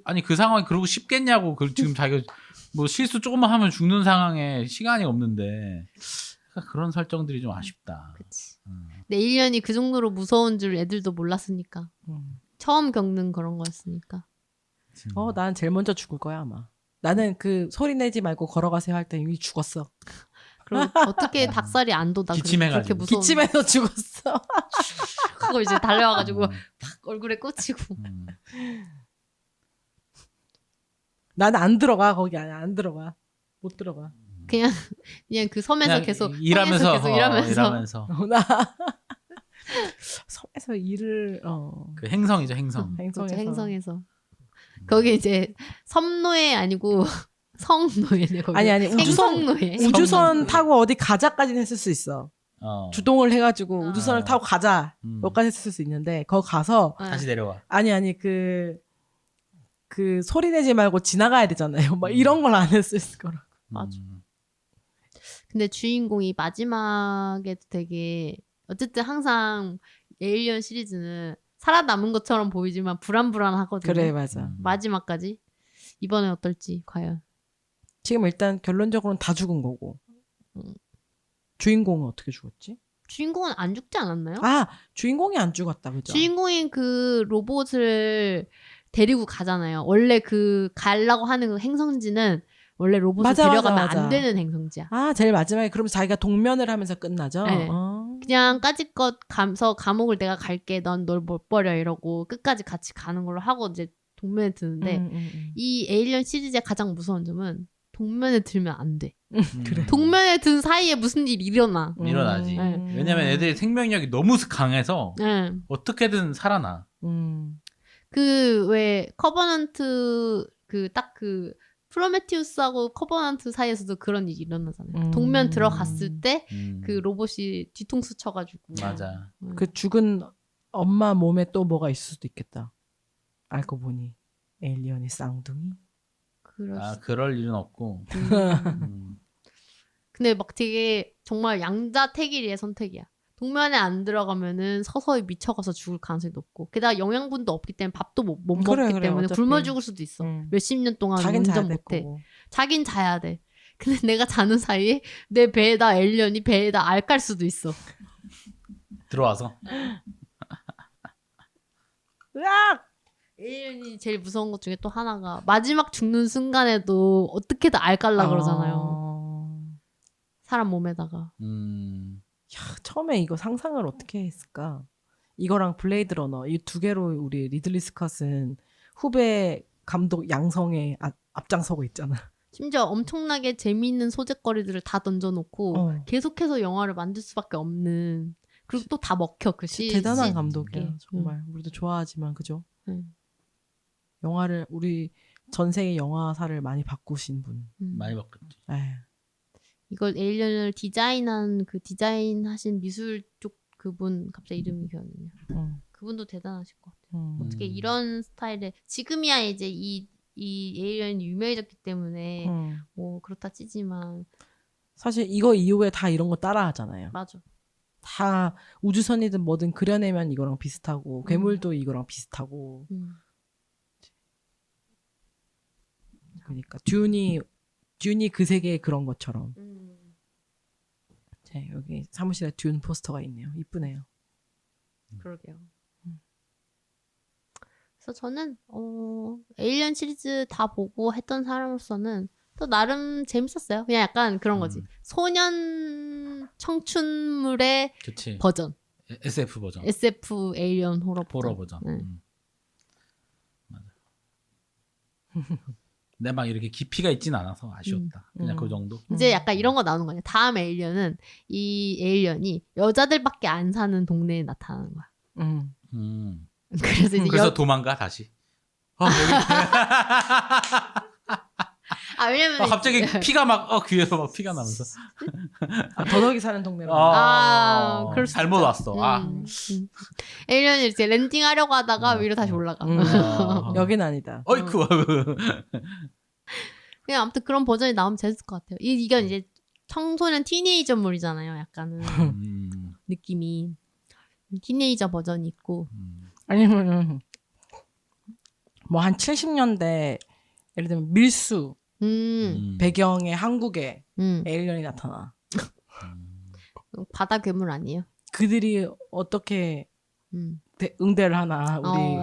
아니 그 상황이 그러고 쉽겠냐고. 지금 자기가 뭐 실수 조금만 하면 죽는 상황에 시간이 없는데 그런 설정들이 좀 아쉽다. 그치. 근데 에일리언이 그 정도로 무서운 줄 애들도 몰랐으니까. 처음 겪는 그런 거였으니까. 난 제일 먼저 죽을 거야 아마. 나는 그 소리 내지 말고 걸어가세요 할 때 이미 죽었어. 그럼 어떻게 닭살이 안 돋아? 기침해가지고. 그렇게 기침해서 죽었어. 그거 이제 달려와가지고 팍 얼굴에 꽂히고. 나는 안 들어가 거기 안 들어가. 못 들어가. 그냥 그 섬에서 그냥 계속 일하면서 일하면서. 나 섬에서 일을 그 행성이죠 행성. 행성에서. 거기 이제 섬노예 아니고 성노예네. 거기. 아니 우주성노예. 우주선 타고 어디 가자까지는 했을 수 있어. 주동을 해가지고 우주선을 타고 가자 여기까지 했을 수 있는데 거기 가서 다시 내려와. 아니 그 소리 내지 말고 지나가야 되잖아요. 막 이런 걸 안 했을 거라. 맞아. 근데 주인공이 마지막에도 되게 어쨌든 항상 에일리언 시리즈는 살아남은 것처럼 보이지만 불안불안하거든요. 그래 맞아. 마지막까지. 이번에 어떨지 과연. 지금 일단 결론적으로는 다 죽은 거고. 주인공은 어떻게 죽었지? 주인공은 안 죽지 않았나요? 주인공이 안 죽었다 그죠? 주인공인 그 로봇을 데리고 가잖아요. 원래 그 가려고 하는 그 행성지는 원래 로봇을 데려가면 안 되는 행성지야. 제일 마지막에 그럼 자기가 동면을 하면서 끝나죠? 네. 그냥 까짓것 가서 감옥을 내가 갈게. 넌 널 못 버려 이러고 끝까지 같이 가는 걸로 하고 이제 동면에 드는데 이 에일리언 시리즈의 가장 무서운 점은 동면에 들면 안 돼. 그래. 동면에 든 사이에 무슨 일이 일어나지. 왜냐면 애들이 생명력이 너무 강해서 어떻게든 살아나. 그 왜 커버넌트 그 프로메티우스하고 커버넌트 사이에서도 그런 일이 일어나잖아요. 동면 들어갔을 때 그 로봇이 뒤통수 쳐가지고. 맞아. 그 죽은 엄마 몸에 또 뭐가 있을 수도 있겠다. 알고 보니 에일리언이 쌍둥이. 그럴 일은 없고. 근데 막 되게 정말 양자택일의 선택이야. 동면에 안 들어가면은 서서히 미쳐가서 죽을 가능성이 높고 게다가 영양분도 없기 때문에 밥도 못 먹기 때문에 어차피. 굶어 죽을 수도 있어. 몇십 년 동안 운전 못해. 자긴 자야 돼. 근데 내가 자는 사이에 내 배에다 에일리언이 배에다 알 깔 수도 있어. 들어와서. 으악! 에일리언이 제일 무서운 것 중에 또 하나가 마지막 죽는 순간에도 어떻게든 알 깔라 그러잖아요. 사람 몸에다가. 처음에 이거 상상을 어떻게 했을까? 이거랑 블레이드 러너 이 두 개로 우리 리들리 스캇은 후배 감독 양성에 앞장서고 있잖아. 심지어 엄청나게 재미있는 소재거리들을 다 던져놓고 계속해서 영화를 만들 수밖에 없는. 그리고 또 다 먹혀 그 대단한 감독이야 정말. 우리도 좋아하지만 그죠? 영화를 우리 전 세계 영화사를 많이 바꾸신 분. 많이 바꿨지. 이걸 에일리언을 디자인한 그 디자인하신 미술 쪽 그분 갑자기 이름이 기억이 안 나요. 그분도 대단하실 것 같아요. 어떻게 이런 스타일의 지금이야 이제 이 에일리언이 유명해졌기 때문에 뭐 그렇다 치지만 사실 이거 이후에 다 이런 거 따라하잖아요. 맞아. 다 우주선이든 뭐든 그려내면 이거랑 비슷하고 괴물도 이거랑 비슷하고. 그러니까 듄이 듄이 그 세계의 그런 것처럼. 네, 여기 사무실에 듄 포스터가 있네요. 이쁘네요. 그러게요. 그래서 저는 에일리언 시리즈 다 보고 했던 사람으로서는 또 나름 재밌었어요. 그냥 약간 그런 거지. 소년 청춘물의 그치. 버전. SF 버전. SF 에일리언 호러 버전. 네. 맞아. 근데 막 이렇게 깊이가 있진 않아서 아쉬웠다. 그냥 그 정도. 이제 약간 이런 거 나오는 거냐. 다음 에일리언은 이 에일리언이 여자들밖에 안 사는 동네에 나타나는 거야. 그래서 이제 그래서 도망가 다시. 여기. 왜냐면 갑자기 피가 막 귀에서 막 피가 나면서. 더덕이 사는 동네로. 그럴 수도 잘못 있죠. 왔어. 에일리언이 이제 랜딩하려고 하다가 위로 다시 올라가. 여긴 아니다. 어이쿠. 그냥 아무튼 그런 버전이 나오면 재밌을 것 같아요. 이건 이제 청소년 티네이저물이잖아요. 약간은 느낌이 티네이저 버전이 있고. 아니면은 뭐 한 70년대 예를 들면 밀수 배경의 한국에 에일리언이 나타나. 바다 괴물 아니에요? 그들이 어떻게 응대를 하나 우리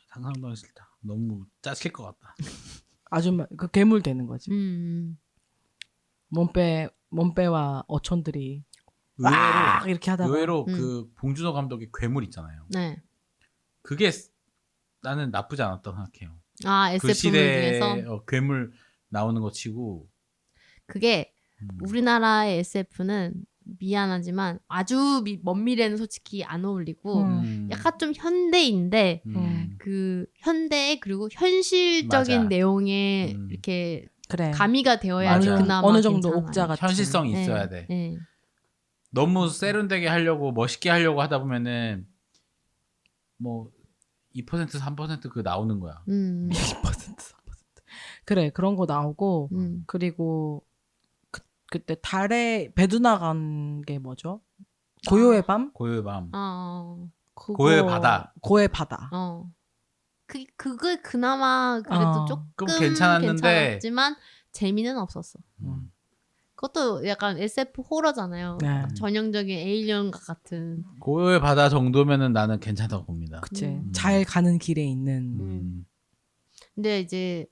상상도 하기 싫다. 너무 짜칠 것 같다. 아주 그 괴물 되는 거지. 몸빼와 어촌들이 의외로 이렇게 하다가 그 봉준호 감독의 괴물 있잖아요. 네. 그게 나는 나쁘지 않았다고 생각해요. SF물 그 중에서 시대에 괴물 나오는 거 치고 그게 우리나라의 SF는 미안하지만 아주 먼 미래는 솔직히 안 어울리고 약간 좀 현대인데 그 현대 그리고 현실적인 맞아. 내용에 이렇게 그래. 가미가 되어야지 맞아. 그나마 어느 정도 괜찮아요. 옥자 같은 현실성이 있어야 돼. 너무 세련되게 하려고 멋있게 하려고 하다 보면은 뭐 2% 3% 그 나오는 거야. 2% 3%. 그래 그런 거 나오고 그리고 그때 달에 배두 나간 게 뭐죠? 고요의 밤? 고요의 밤. 고요의 바다. 고요의 바다. 그거 그나마 그래도 조금 괜찮았는데 괜찮았지만 재미는 없었어. 그것도 약간 SF 호러잖아요. 네. 전형적인 에일리언과 같은. 고요의 바다 정도면은 나는 괜찮다고 봅니다. 그치. 잘 가는 길에 있는. 근데 이제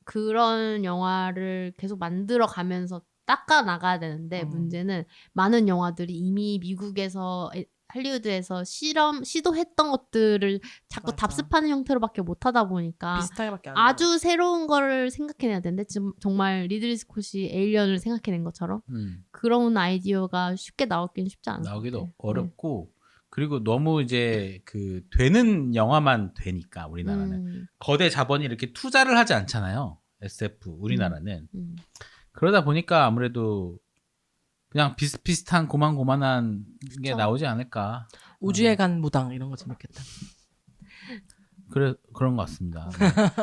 그런 영화를 계속 만들어 가면서 닦아 나가야 되는데 문제는 많은 영화들이 이미 미국에서 할리우드에서 시도했던 것들을 자꾸 맞아. 답습하는 형태로밖에 못 하다 보니까 비슷하게밖에 안 아주 새로운 거를 생각해내야 되는데 지금 정말 리들리 스콧이 에일리언을 생각해낸 것처럼 그런 아이디어가 쉽게 나오긴 쉽지 않아요. 나오기도 어렵고 그리고 너무 이제 그 되는 영화만 되니까 우리나라는 거대 자본이 이렇게 투자를 하지 않잖아요. SF 우리나라는 그러다 보니까 아무래도 그냥 비슷비슷한 고만고만한 게 나오지 않을까. 우주에 간 무당 이런 거 재밌겠다. 그런 것 같습니다.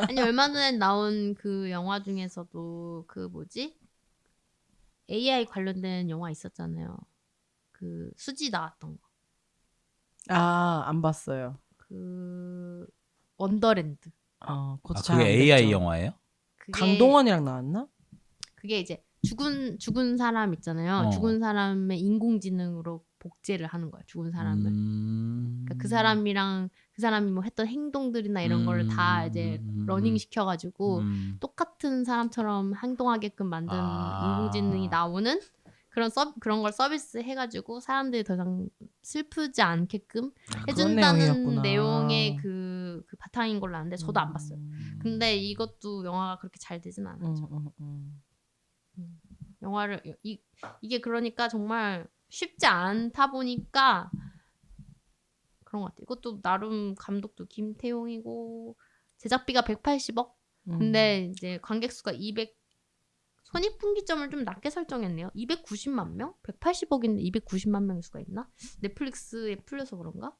아니 얼마 전에 나온 그 영화 중에서도 그 뭐지? AI 관련된 영화 있었잖아요. 그 수지 나왔던 거. 안 봤어요. 그 원더랜드. 그것도 그게 잘 안 AI 됐죠. 영화예요? 강동원이랑 나왔나? 그게 이제 죽은 사람 있잖아요. 죽은 사람의 인공지능으로 복제를 하는 거야. 죽은 사람을. 그러니까 그 사람이랑 그 사람이 뭐 했던 행동들이나 이런 거를 다 이제 러닝 시켜가지고 똑같은 사람처럼 행동하게끔 만든 인공지능이 나오는 그런 걸 서비스 해가지고 사람들이 더 이상 슬프지 않게끔 해준다는 내용의 그 바탕인 걸로 아는데 저도 안 봤어요. 근데 이것도 영화가 그렇게 잘 되진 않았죠. 영화를 이게 그러니까 정말 쉽지 않다 보니까 그런 것 같아요. 이것도 나름 감독도 김태용이고 제작비가 180억. 근데 이제 관객 수가 200. 손익분기점을 좀 낮게 설정했네요. 290만 명? 180억인데 290만 명일 수가 있나? 넷플릭스에 풀려서 그런가?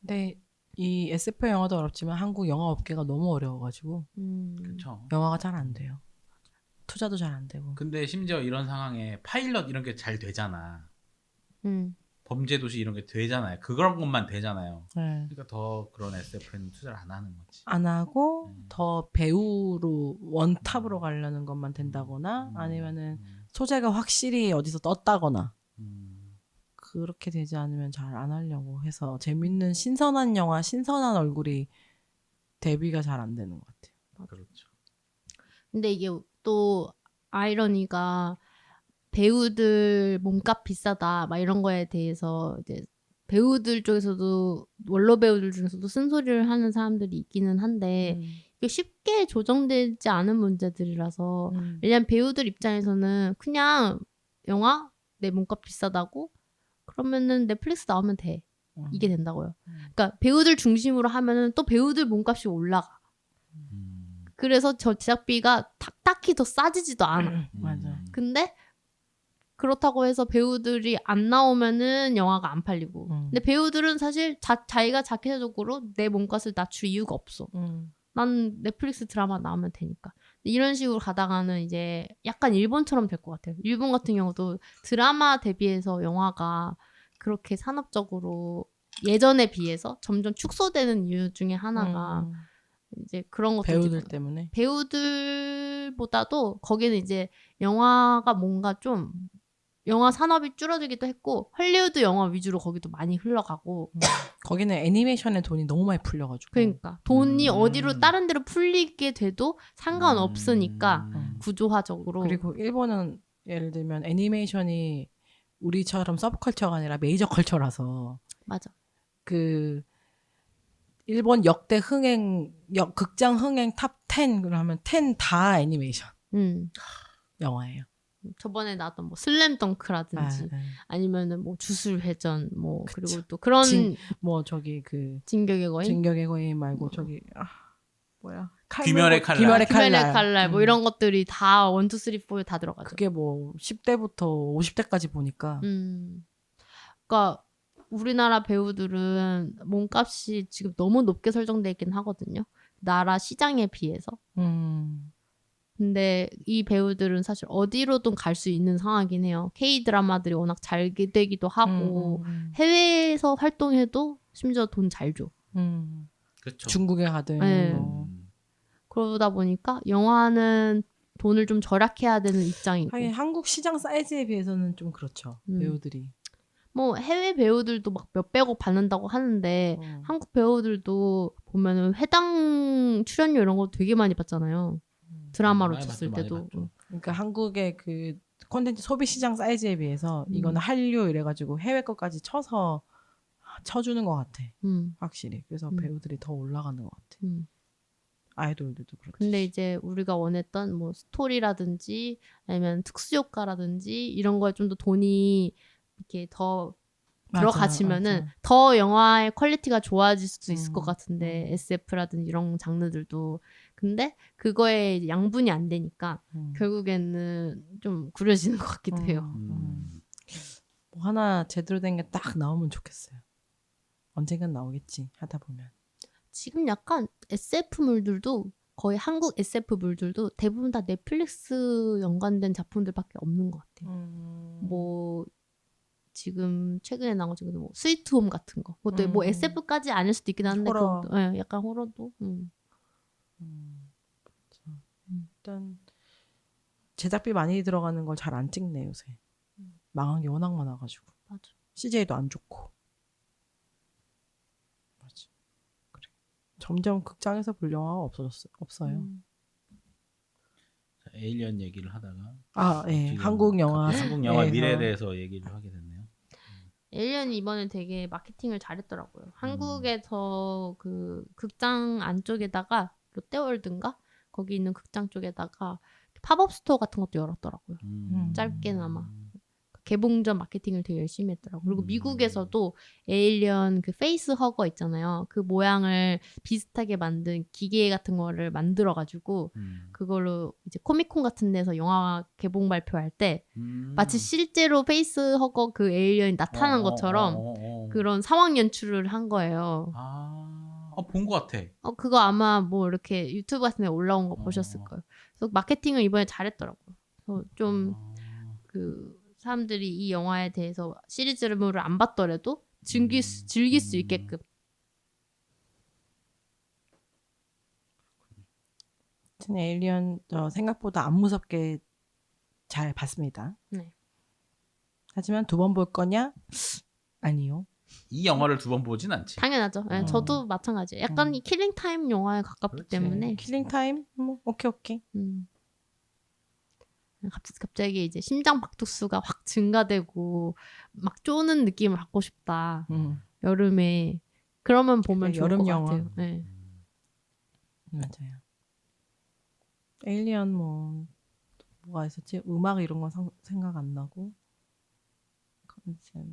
근데 이 SF 영화도 어렵지만 한국 영화 업계가 너무 어려워가지고 그렇죠. 영화가 잘 안 돼요. 투자도 잘 안 되고. 근데 심지어 이런 상황에 파일럿 이런 게 잘 되잖아. 범죄 도시 이런 게 되잖아요. 그런 것만 되잖아요. 네. 그러니까 더 그런 SF는 투자를 안 하는 거지. 안 하고 더 배우로 원탑으로 가려는 것만 된다거나 아니면은 소재가 확실히 어디서 떴다거나 그렇게 되지 않으면 잘 안 하려고 해서 재밌는 신선한 영화, 신선한 얼굴이 데뷔가 잘 안 되는 것 같아요. 그렇죠. 근데 이게 또 아이러니가 배우들 몸값 비싸다 막 이런 거에 대해서 이제 배우들 쪽에서도 원로 배우들 중에서도 쓴소리를 하는 사람들이 있기는 한데 이게 쉽게 조정되지 않은 문제들이라서 왜냐면 배우들 입장에서는 그냥 영화 내 몸값 비싸다고 그러면은 넷플릭스 나오면 돼 이게 된다고요. 그러니까 배우들 중심으로 하면은 또 배우들 몸값이 올라가. 그래서 저 제작비가 딱히 더 싸지지도 않아. 맞아. 근데 그렇다고 해서 배우들이 안 나오면은 영화가 안 팔리고. 근데 배우들은 사실 자기가 자체적으로 내 몸값을 낮출 이유가 없어. 난 넷플릭스 드라마 나오면 되니까. 이런 식으로 가다가는 이제 약간 일본처럼 될 것 같아요. 일본 같은 경우도 드라마 대비해서 영화가 그렇게 산업적으로 예전에 비해서 점점 축소되는 이유 중에 하나가 이제 그런 것도 배우들 때문에 배우들보다도 거기는 이제 영화가 뭔가 좀 영화 산업이 줄어들기도 했고 헐리우드 영화 위주로 거기도 많이 흘러가고 거기는 애니메이션에 돈이 너무 많이 풀려가지고 그러니까 돈이 어디로 다른 데로 풀리게 돼도 상관없으니까 구조화적으로 그리고 일본은 예를 들면 애니메이션이 우리처럼 서브컬처가 아니라 메이저 컬처라서 맞아. 그 일본 역대 극장 흥행 탑 10 그러면 10 다 애니메이션 영화예요. 저번에 나왔던 뭐 슬램덩크라든지 아니면은 뭐 주술회전 뭐 그쵸. 그리고 또 그런 뭐 저기 그 진격의 거인 말고 저기 뭐야 귀멸의 칼날 귀멸의 칼날 뭐 이런 것들이 다 1, 2, 3, 4에 다 들어가죠. 그게 뭐 10대부터 50대까지 보니까 그러니까 우리나라 배우들은 몸값이 지금 너무 높게 설정돼 있긴 하거든요. 나라 시장에 비해서. 근데 이 배우들은 사실 어디로든 갈 수 있는 상황이긴 해요. K-드라마들이 워낙 잘 되기도 하고 해외에서 활동해도 심지어 돈 잘 줘. 그렇죠. 중국에 가든 네. 뭐. 그러다 보니까 영화는 돈을 좀 절약해야 되는 입장이고. 하긴 한국 시장 사이즈에 비해서는 좀 그렇죠. 배우들이. 뭐 해외 배우들도 막 몇백억 받는다고 하는데 한국 배우들도 보면은 회당 출연료 이런 거 되게 많이 받잖아요. 드라마로 쳤을 때도. 그러니까 한국의 그 콘텐츠 소비 시장 사이즈에 비해서 이거는 한류 이래가지고 해외 것까지 쳐주는 것 같아. 확실히. 그래서 배우들이 더 올라가는 것 같아. 아이돌들도 그렇지. 근데 이제 우리가 원했던 뭐 스토리라든지 아니면 특수효과라든지 이런 거에 좀 더 돈이 이렇게 더 들어가지면은 더 영화의 퀄리티가 좋아질 수도 있을 것 같은데 SF라든지 이런 장르들도 근데 그거에 양분이 안 되니까 결국에는 좀 구려지는 것 같기도 해요. 뭐 하나 제대로 된 게 딱 나오면 좋겠어요. 언젠간 나오겠지 하다 보면. 지금 약간 SF물들도 거의 한국 SF물들도 대부분 다 넷플릭스 연관된 작품들밖에 없는 것 같아요. 뭐 지금 최근에 나온 거 중에 뭐 스위트홈 같은 거. 그것도 뭐 SF까지 아닐 수도 있긴 한데 호러. 그것도 약간 호러도. 일단 제작비 많이 들어가는 걸 잘 안 찍네 요새. 망한 게 워낙 많아가지고. 맞아. CJ도 안 좋고. 맞아. 그래. 점점 극장에서 볼 영화가 없어요. 에일리언 얘기를 하다가 한국 영화 미래에 대해서 얘기를 하게 됐네요. 에일리언이 이번에 되게 마케팅을 잘했더라고요. 한국에서 그 극장 안쪽에다가 롯데월드인가 거기 있는 극장 쪽에다가 팝업 스토어 같은 것도 열었더라고요. 짧게나마 개봉전 마케팅을 되게 열심히 했더라고요. 그리고 미국에서도 에일리언 그 페이스 허거 있잖아요. 그 모양을 비슷하게 만든 기계 같은 거를 만들어가지고 그걸로 이제 코미콘 같은 데서 영화 개봉 발표할 때 마치 실제로 페이스 허거 그 에일리언이 나타난 것처럼 그런 상황 연출을 한 거예요. 본 것 같아. 그거 아마 뭐 이렇게 유튜브 같은 데 올라온 거 보셨을 거예요. 그래서 마케팅을 이번에 잘했더라고요. 그래서 좀 사람들이 이 영화에 대해서 시리즈물을 안 봤더라도 즐길 수 있게끔. 저는 에일리언 생각보다 안 무섭게 잘 봤습니다. 네. 하지만 2번 볼 거냐? 아니요. 이 영화를 2번 보진 않지. 당연하죠. 네, 저도 마찬가지예요. 약간 이 킬링 타임 영화에 가깝기 그렇지. 때문에. 킬링 타임? 뭐 오케이. 갑자기 이제 심장 박동수가 확 증가되고 막 쪼는 느낌을 받고 싶다. 여름에 그러면 보면 좋을 여름 것 영화. 같아요. 네. 맞아요. 에일리언 뭐가 있었지? 음악 이런 건 생각 안 나고. 컨셉.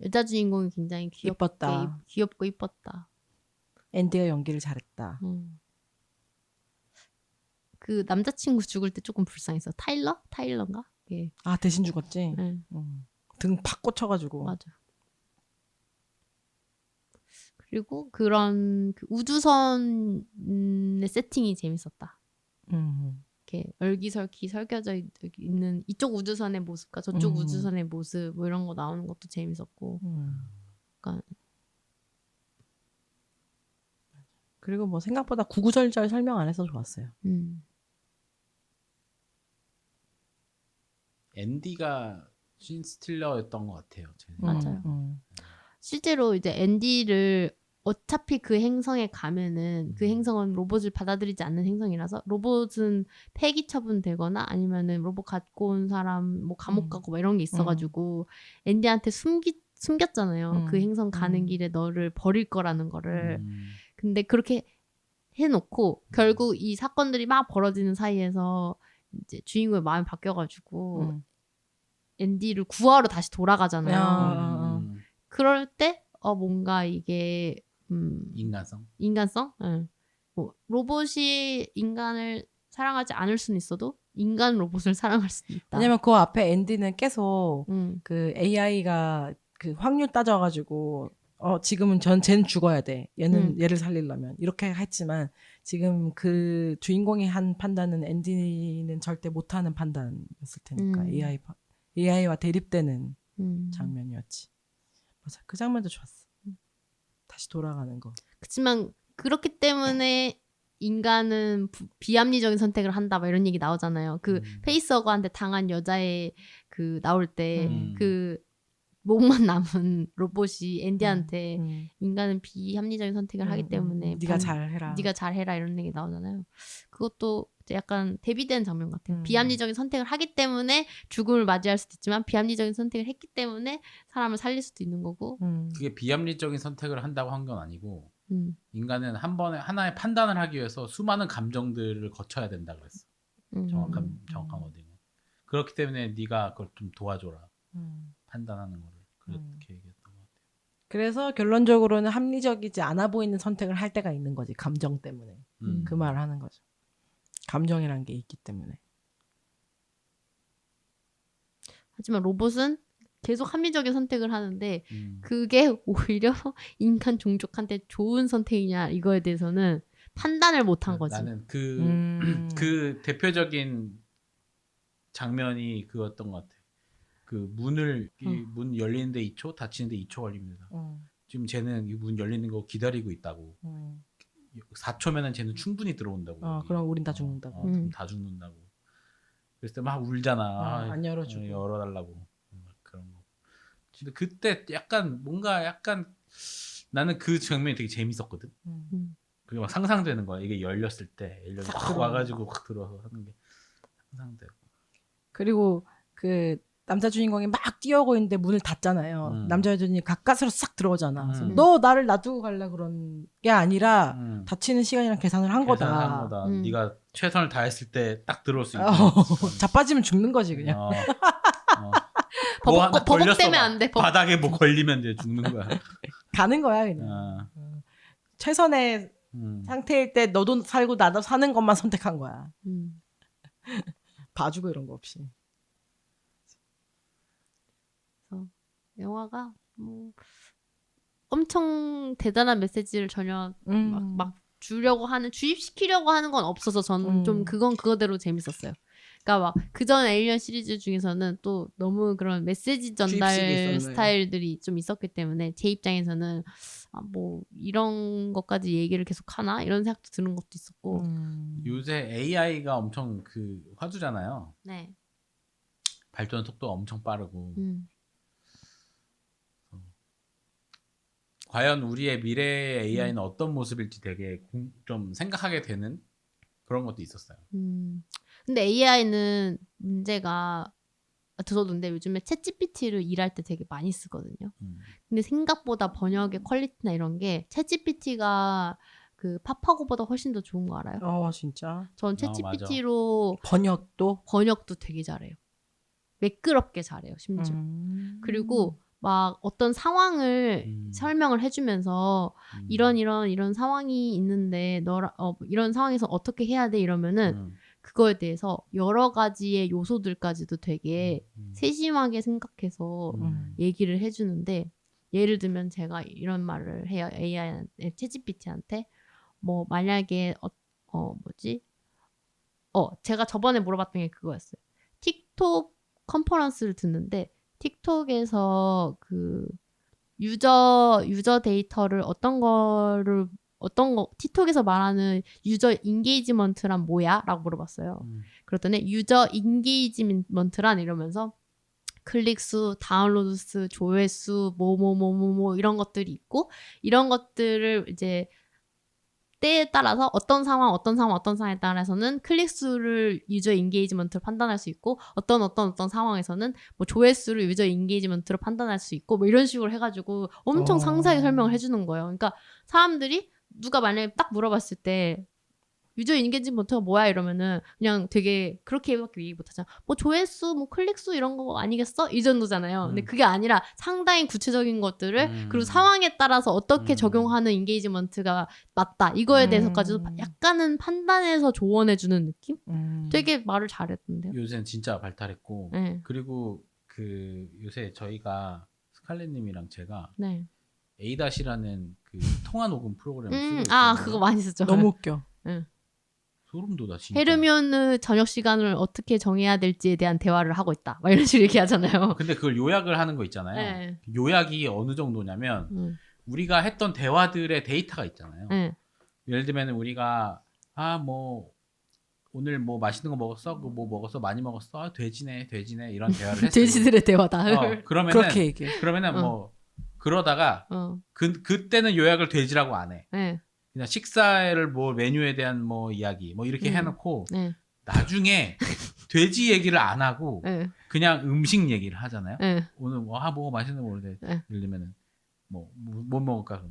여자 주인공이 굉장히 이뻤다. 귀엽고 이뻤다. 앤디가 연기를 잘했다. 그 남자친구 죽을 때 조금 불쌍했어. 타일러인가? 예. 아 대신 죽었지. 네. 등 팍 꽂혀가지고. 맞아. 그리고 그런 그 우주선의 세팅이 재밌었다. 이렇게 얼기설기 설겨져 있는 이쪽 우주선의 모습과 저쪽 우주선의 모습 뭐 이런 거 나오는 것도 재밌었고. 그러니까 그리고 뭐 생각보다 구구절절 설명 안 해서 좋았어요. 앤디가 신 스틸러였던 것 같아요. 맞아요. 실제로 이제 앤디를 어차피 그 행성에 가면은 그 행성은 로봇을 받아들이지 않는 행성이라서 로봇은 폐기 처분되거나 아니면은 로봇 갖고 온 사람 뭐 감옥 가고 뭐 이런 게 있어가지고 앤디한테 숨겼잖아요. 그 행성 가는 길에 너를 버릴 거라는 거를. 근데 그렇게 해놓고 결국 이 사건들이 막 벌어지는 사이에서 이제 주인공의 마음이 바뀌어가지고 앤디를 구하러 다시 돌아가잖아요. 그럴 때 뭔가 이게 인간성? 네. 뭐 로봇이 인간을 사랑하지 않을 수는 있어도 인간 로봇을 사랑할 수도 있다. 왜냐면 그 앞에 앤디는 계속 그 AI가 그 확률 따져가지고 지금은 쟤는 죽어야 돼. 얘를 살리려면 이렇게 했지만 지금 그 주인공이 한 판단은 앤디는 절대 못하는 판단이었을 테니까 AI와 대립되는 장면이었지. 맞아, 그 장면도 좋았어. 다시 돌아가는 거. 그렇지만 그렇기 때문에 인간은 비합리적인 선택을 한다 막 이런 얘기 나오잖아요. 그 페이스허거한테 당한 여자의 그 나올 때 그 목만 남은 로봇이 앤디한테 인간은 비합리적인 선택을 하기 때문에 네가 잘해라. 네가 잘해라 이런 얘기 나오잖아요. 그것도 약간 대비된 장면 같아요. 비합리적인 선택을 하기 때문에 죽음을 맞이할 수도 있지만 비합리적인 선택을 했기 때문에 사람을 살릴 수도 있는 거고. 그게 비합리적인 선택을 한다고 한 건 아니고 인간은 한 번에 하나의 판단을 하기 위해서 수많은 감정들을 거쳐야 된다 그랬어. 정확한 어디는. 그렇기 때문에 네가 그걸 좀 도와줘라. 판단하는 거를 그렇게 얘기했던 것 같아요. 그래서 결론적으로는 합리적이지 않아 보이는 선택을 할 때가 있는 거지. 감정 때문에. 그 말을 하는 거죠. 감정이란 게 있기 때문에. 하지만 로봇은 계속 합리적인 선택을 하는데 그게 오히려 인간 종족한테 좋은 선택이냐 이거에 대해서는 판단을 못한 거지. 나는 그 대표적인 장면이 그였던 것 같아. 그 문 열리는데 2초, 닫히는데 2초 걸립니다. 지금 쟤는 이 문 열리는 거 기다리고 있다고. 4초면은 쟤는 충분히 들어온다고. 그럼 우린 다 죽는다고. 다 죽는다고. 그랬을 때 막 울잖아. 안 열어주고. 열어달라고. 그런 거. 근데 그때 뭔가 나는 그 장면이 되게 재밌었거든. 그게 막 상상되는 거야. 이게 열렸을 때 엘리언이 확 와가지고 확 들어와서 하는 게 상상되고. 그리고 그 남자 주인공이 막 뛰어오고 있는데 문을 닫잖아요. 남자 주인공이 가까스로 싹 들어오잖아. 그래서 너 나를 놔두고 갈라 그런 게 아니라 닫히는 시간이랑 계산을 한 거다. 네가 최선을 다했을 때 딱 들어올 수 있는. 자빠지면 죽는 거지 그냥. 버벅대면 안 돼. 바닥에 뭐 걸리면 돼 죽는 거야. 가는 거야 그냥. 최선의 상태일 때 너도 살고 나도 사는 것만 선택한 거야. 봐주고 이런 거 없이. 그래서 영화가 뭐 엄청 대단한 메시지를 전혀 막 주입시키려고 하는 건 없어서 저는 좀 그건 그거대로 재밌었어요. 그러니까 막 그전 에일리언 시리즈 중에서는 또 너무 그런 메시지 전달 스타일들이 좀 있었기 때문에 제 입장에서는 뭐 이런 것까지 얘기를 계속 하나 이런 생각도 드는 것도 있었고. 요새 AI가 엄청 그 화두잖아요. 네. 발전 속도가 엄청 빠르고. 과연 우리의 미래의 AI는 어떤 모습일지 되게 좀 생각하게 되는 그런 것도 있었어요. 근데 AI는 문제가 저도 근데 요즘에 챗GPT를 일할 때 되게 많이 쓰거든요. 근데 생각보다 번역의 퀄리티나 이런 게 챗GPT가 그 파파고보다 훨씬 더 좋은 거 알아요? 진짜? 전 챗GPT로 번역도 되게 잘해요. 매끄럽게 잘해요, 심지어. 그리고 막 어떤 상황을 설명을 해주면서 이런 상황이 있는데 이런 상황에서 어떻게 해야 돼 이러면은 그거에 대해서 여러 가지의 요소들까지도 되게 세심하게 생각해서 얘기를 해주는데 예를 들면 제가 이런 말을 해요. AI한테, 챗GPT한테 뭐 만약에 제가 저번에 물어봤던 게 그거였어요. 틱톡 컨퍼런스를 듣는데 틱톡에서 그 유저 데이터를 틱톡에서 말하는 유저 인게이지먼트란 뭐야? 라고 물어봤어요. 그랬더니 유저 인게이지먼트란 이러면서 클릭수, 다운로드 수, 조회수, 뭐 이런 것들이 있고 이런 것들을 이제 때에 따라서 어떤 상황에 따라서는 클릭수를 유저 인게이지먼트로 판단할 수 있고 어떤 상황에서는 뭐 조회수를 유저 인게이지먼트로 판단할 수 있고 뭐 이런 식으로 해가지고 엄청 상세하게 설명을 해주는 거예요. 그러니까 사람들이 누가 만약에 딱 물어봤을 때 유저 인게이지먼트가 뭐야 이러면은 그냥 되게 그렇게밖에 얘기 못하잖아. 뭐 조회수, 뭐 클릭수 이런 거 아니겠어? 이 정도잖아요. 근데 그게 아니라 상당히 구체적인 것들을 그리고 상황에 따라서 어떻게 적용하는 인게이지먼트가 맞다. 이거에 대해서까지도 약간은 판단해서 조언해주는 느낌? 되게 말을 잘했던데요. 요새는 진짜 발달했고 네. 그리고 그 요새 저희가 스칼렛님이랑 제가 네. A-라는 그 통화 녹음 프로그램을 쓰고 있어요. 그거 많이 쓰죠. 너무 웃겨. 네. 소름 돋아 진짜. 헤르미온느 저녁 시간을 어떻게 정해야 될지에 대한 대화를 하고 있다. 막 이런 식으로 얘기하잖아요. 근데 그걸 요약을 하는 거 있잖아요. 네. 요약이 어느 정도냐면 우리가 했던 대화들의 데이터가 있잖아요. 예를 들면 우리가 뭐 오늘 뭐 맛있는 거 먹었어? 뭐 먹었어? 많이 먹었어? 돼지네 이런 대화를 했어요. 돼지들의 대화다. 그러면은 뭐 그러다가 그때는 요약을 돼지라고 안 해. 그냥 식사를 뭐 메뉴에 대한 뭐 이야기 뭐 이렇게 해놓고 나중에 돼지 얘기를 안 하고 그냥 음식 얘기를 하잖아요. 오늘 뭐 맛있는 거 먹는데 예를 들면은 뭐 먹을까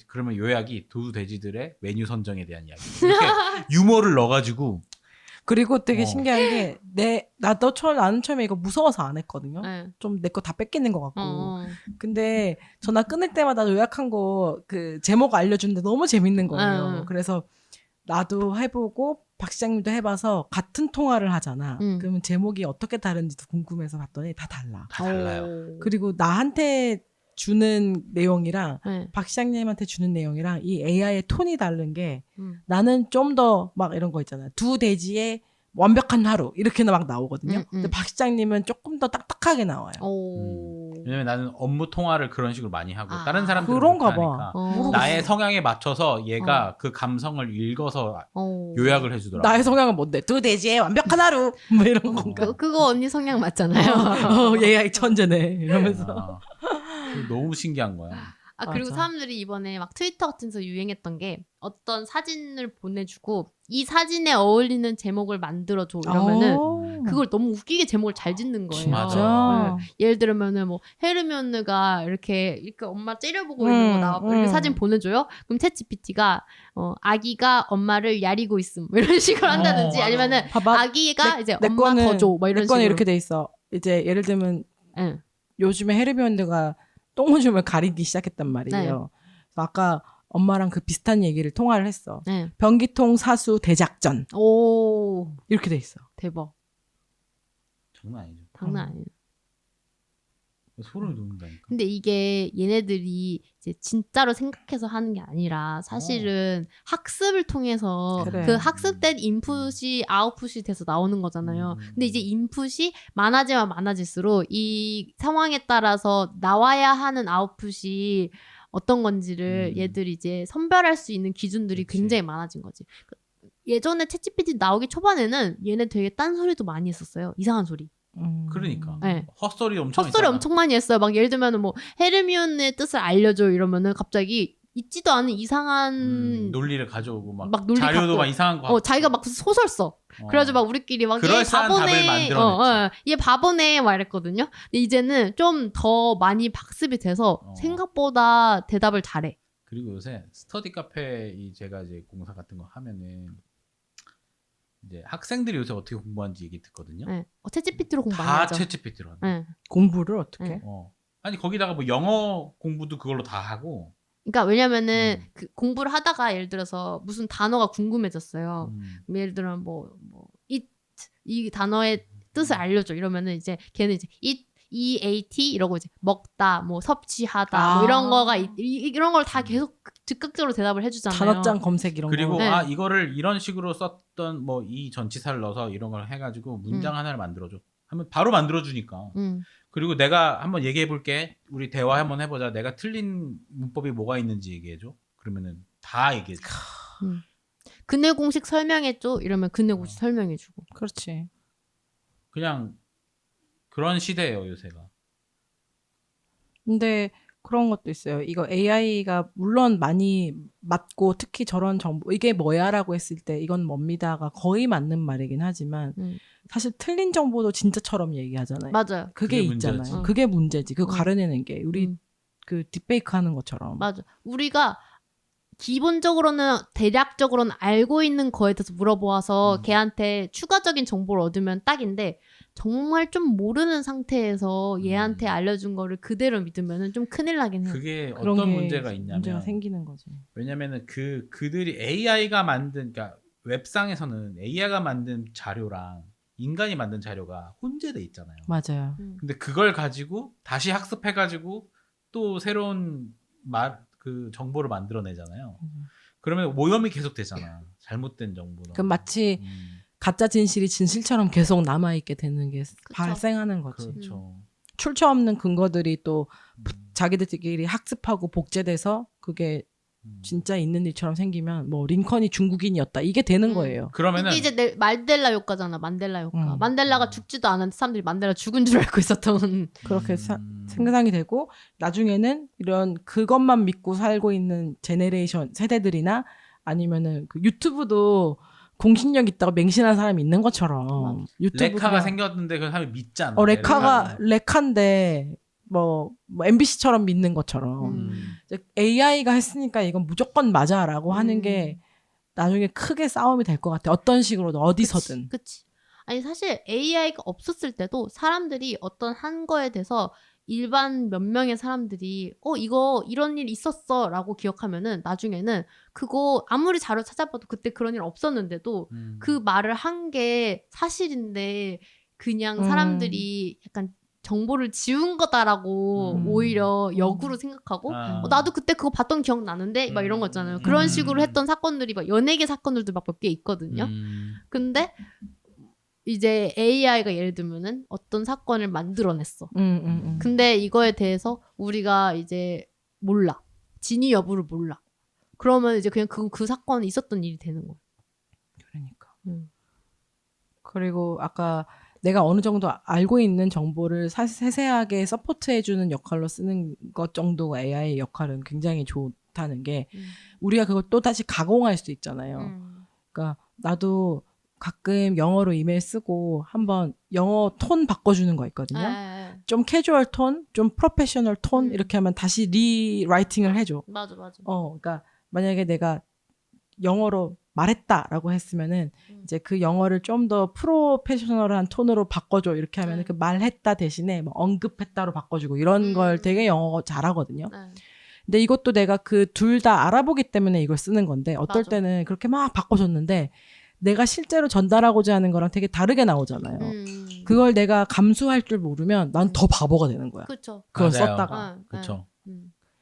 그러면 요약이 두 돼지들의 메뉴 선정에 대한 이야기 이렇게 유머를 넣어가지고. 그리고 되게 신기한 게 나는 처음에 이거 무서워서 안 했거든요. 좀 내 거 다 뺏기는 것 같고. 근데 전화 끊을 때마다 요약한 거 그 제목 알려주는데 너무 재밌는 거예요. 그래서 나도 해보고 박 시장님도 해봐서 같은 통화를 하잖아. 그러면 제목이 어떻게 다른지도 궁금해서 봤더니 다 달라. 다 달라요. 그리고 나한테 주는 내용이랑 박 시장님한테 주는 내용이랑 이 AI의 톤이 다른 게 나는 좀 더 막 이런 거 있잖아요. 두 돼지의 완벽한 하루 이렇게는 막 나오거든요. 근데 박 시장님은 조금 더 딱딱하게 나와요. 왜냐면 나는 업무 통화를 그런 식으로 많이 하고 다른 사람들은 그런가 봐. 모르겠어. 나의 성향에 맞춰서 얘가 그 감성을 읽어서 요약을 해주더라고. 나의 성향은 뭔데? 두 돼지의 완벽한 하루 뭐 이런 건가? 그거 언니 성향 맞잖아요. AI 천재네 이러면서. 너무 신기한 거야. 그리고 맞아. 사람들이 이번에 막 트위터 같은 데서 유행했던 게 어떤 사진을 보내주고 이 사진에 어울리는 제목을 만들어줘 이러면은 그걸 너무 웃기게 제목을 잘 짓는 거예요. 맞아. 예를 들면은 뭐 헤르미온느가 이렇게 엄마 째려보고 있는 거 나와서 이렇게 사진 보내줘요. 그럼 챗GPT가 아기가 엄마를 야리고 있음 뭐 이런 식으로 한다든지 아니면은 봐봐. 아기가 이제 엄마 더 줘 뭐 이런 내 거는 식으로 이렇게 돼 있어. 이제 예를 들면 요즘에 헤르미온느가 똥오줌을 가리기 시작했단 말이에요. 아까 엄마랑 그 비슷한 얘기를 통화를 했어. 변기통 사수 대작전. 이렇게 돼 있어. 대박. 장난 아니죠. 장난 아니에요. 소름이 돋는다니까. 근데 이게 얘네들이 이제 진짜로 생각해서 하는 게 아니라 사실은 학습을 통해서 그래. 그 학습된 인풋이 아웃풋이 돼서 나오는 거잖아요. 근데 이제 인풋이 많아지면 많아질수록 이 상황에 따라서 나와야 하는 아웃풋이 어떤 건지를 얘들이 이제 선별할 수 있는 기준들이 그치. 굉장히 많아진 거지. 예전에 챗GPT 나오기 초반에는 얘네 되게 딴소리도 많이 했었어요. 이상한 소리. 그러니까 네. 헛소리 엄청 헛소리 있잖아. 엄청 많이 했어요. 막 예를 들면 뭐 헤르미온의 뜻을 알려줘 이러면은 갑자기 있지도 않은 이상한 논리를 가져오고 막 논리 자료도 갖고, 막 이상한 거. 자기가 막 소설 써. 그래가지고 막 우리끼리 막 얘 그럴싸한 답을 바보네. 만들어냈지. 얘 바보네 막 이랬거든요. 근데 이제는 좀 더 많이 학습이 돼서 생각보다 대답을 잘해. 그리고 요새 스터디 카페 제가 이제 공사 같은 거 하면은 이제 학생들이 요새 어떻게 공부하는지 얘기 듣거든요. 네. 챗GPT로 공부 많이 다 하죠. 챗GPT로 하는. 네. 공부를 어떻게? 네. 아니 거기다가 뭐 영어 공부도 그걸로 다 하고. 그러니까 왜냐면은 그 공부를 하다가 예를 들어서 무슨 단어가 궁금해졌어요. 예를 들면 이 단어의 뜻을 알려줘 이러면은 이제 걔는 이제 EAT 이러고 이제 먹다, 뭐 섭취하다, 뭐 이런 거가 이런 걸 다 계속 즉각적으로 대답을 해주잖아요. 단어장 검색 이런 그리고 거. 네. 이거를 이런 식으로 썼던 뭐 이 전치사를 넣어서 이런 걸 해가지고 문장 하나를 만들어줘. 하면 바로 만들어주니까. 그리고 내가 한번 얘기해볼게. 우리 대화 한번 해보자. 내가 틀린 문법이 뭐가 있는지 얘기해줘. 그러면은 다 얘기해줘. 근해 공식 설명해줘 이러면 근해 공식 설명해주고. 그렇지. 그냥 그런 시대예요 요새가. 근데 그런 것도 있어요. 이거 AI가 물론 많이 맞고 특히 저런 정보 이게 뭐야라고 했을 때 이건 뭡니다가 거의 맞는 말이긴 하지만 사실 틀린 정보도 진짜처럼 얘기하잖아요. 맞아요. 그게 있잖아요. 문제지. 그게 문제지. 그거 가려내는 게 우리 그 딥페이크 하는 것처럼. 맞아. 우리가 기본적으로는 대략적으로는 알고 있는 거에 대해서 물어보아서 걔한테 추가적인 정보를 얻으면 딱인데 정말 좀 모르는 상태에서 얘한테 알려준 거를 그대로 믿으면은 좀 큰일 나긴 해요. 그게 그런 어떤 게 문제가 있냐면 문제가 생기는 거지. 왜냐면은 그들이 AI가 만든 그러니까 웹상에서는 AI가 만든 자료랑 인간이 만든 자료가 혼재돼 있잖아요. 맞아요. 근데 그걸 가지고 다시 학습해가지고 또 새로운 그 정보를 만들어내잖아요. 그러면 오염이 계속 되잖아. 잘못된 정보는. 그 마치 가짜 진실이 진실처럼 계속 남아있게 되는 게 발생하는 거지. 그렇죠. 출처 없는 근거들이 또 자기들끼리 학습하고 복제돼서 그게 진짜 있는 일처럼 생기면 뭐 링컨이 중국인이었다 이게 되는 거예요. 그러면은 이게 이제 만델라 효과잖아. 만델라 효과. 만델라가 죽지도 않았는데 사람들이 만델라 죽은 줄 알고 있었던. 그렇게 생각이 되고 나중에는 이런 그것만 믿고 살고 있는 제네레이션 세대들이나 아니면은 그 유튜브도 공신력 있다고 맹신하는 사람이 있는 것처럼 레카가 생겼는데 그 사람이 믿지 않아. 레카인데 뭐 MBC처럼 믿는 것처럼 AI가 했으니까 이건 무조건 맞아라고 하는 게 나중에 크게 싸움이 될 것 같아. 어떤 식으로든 어디서든. 그치. 아니 사실 AI가 없었을 때도 사람들이 어떤 한 거에 대해서 일반 몇 명의 사람들이 이거 이런 일 있었어 라고 기억하면은 나중에는 그거 아무리 자료 찾아봐도 그때 그런 일 없었는데도 그 말을 한 게 사실인데 그냥 사람들이 약간 정보를 지운 거다라고 오히려 역으로 생각하고 나도 그때 그거 봤던 기억 나는데 막 이런 거 있잖아요. 그런 식으로 했던 사건들이 막 연예계 사건들도 막 몇 개 있거든요. 근데 이제 AI가 예를 들면은 어떤 사건을 만들어냈어. 근데 이거에 대해서 우리가 이제 몰라. 진위 여부를 몰라. 그러면 이제 그냥 그 사건이 있었던 일이 되는 거야. 그러니까. 그리고 아까 내가 어느 정도 알고 있는 정보를 세세하게 서포트해주는 역할로 쓰는 것 정도가 AI의 역할은 굉장히 좋다는 게 우리가 그걸 또 다시 가공할 수 있잖아요. 그러니까 나도 가끔 영어로 이메일 쓰고 한번 영어 톤 바꿔주는 거 있거든요. 좀 캐주얼 톤, 좀 프로페셔널 톤 이렇게 하면 다시 리라이팅을 해줘. 맞아. 그러니까 만약에 내가 영어로 말했다라고 했으면은 이제 그 영어를 좀 더 프로페셔널한 톤으로 바꿔줘 이렇게 하면은 그 말했다 대신에 뭐 언급했다로 바꿔주고 이런 걸 되게 영어 잘하거든요. 근데 이것도 내가 그 둘 다 알아보기 때문에 이걸 쓰는 건데 어떨 때는 그렇게 막 바꿔줬는데 내가 실제로 전달하고자 하는 거랑 되게 다르게 나오잖아요. 그걸 내가 감수할 줄 모르면 난 더 바보가 되는 거야. 그렇죠. 그걸 맞아요. 썼다가. 그렇죠.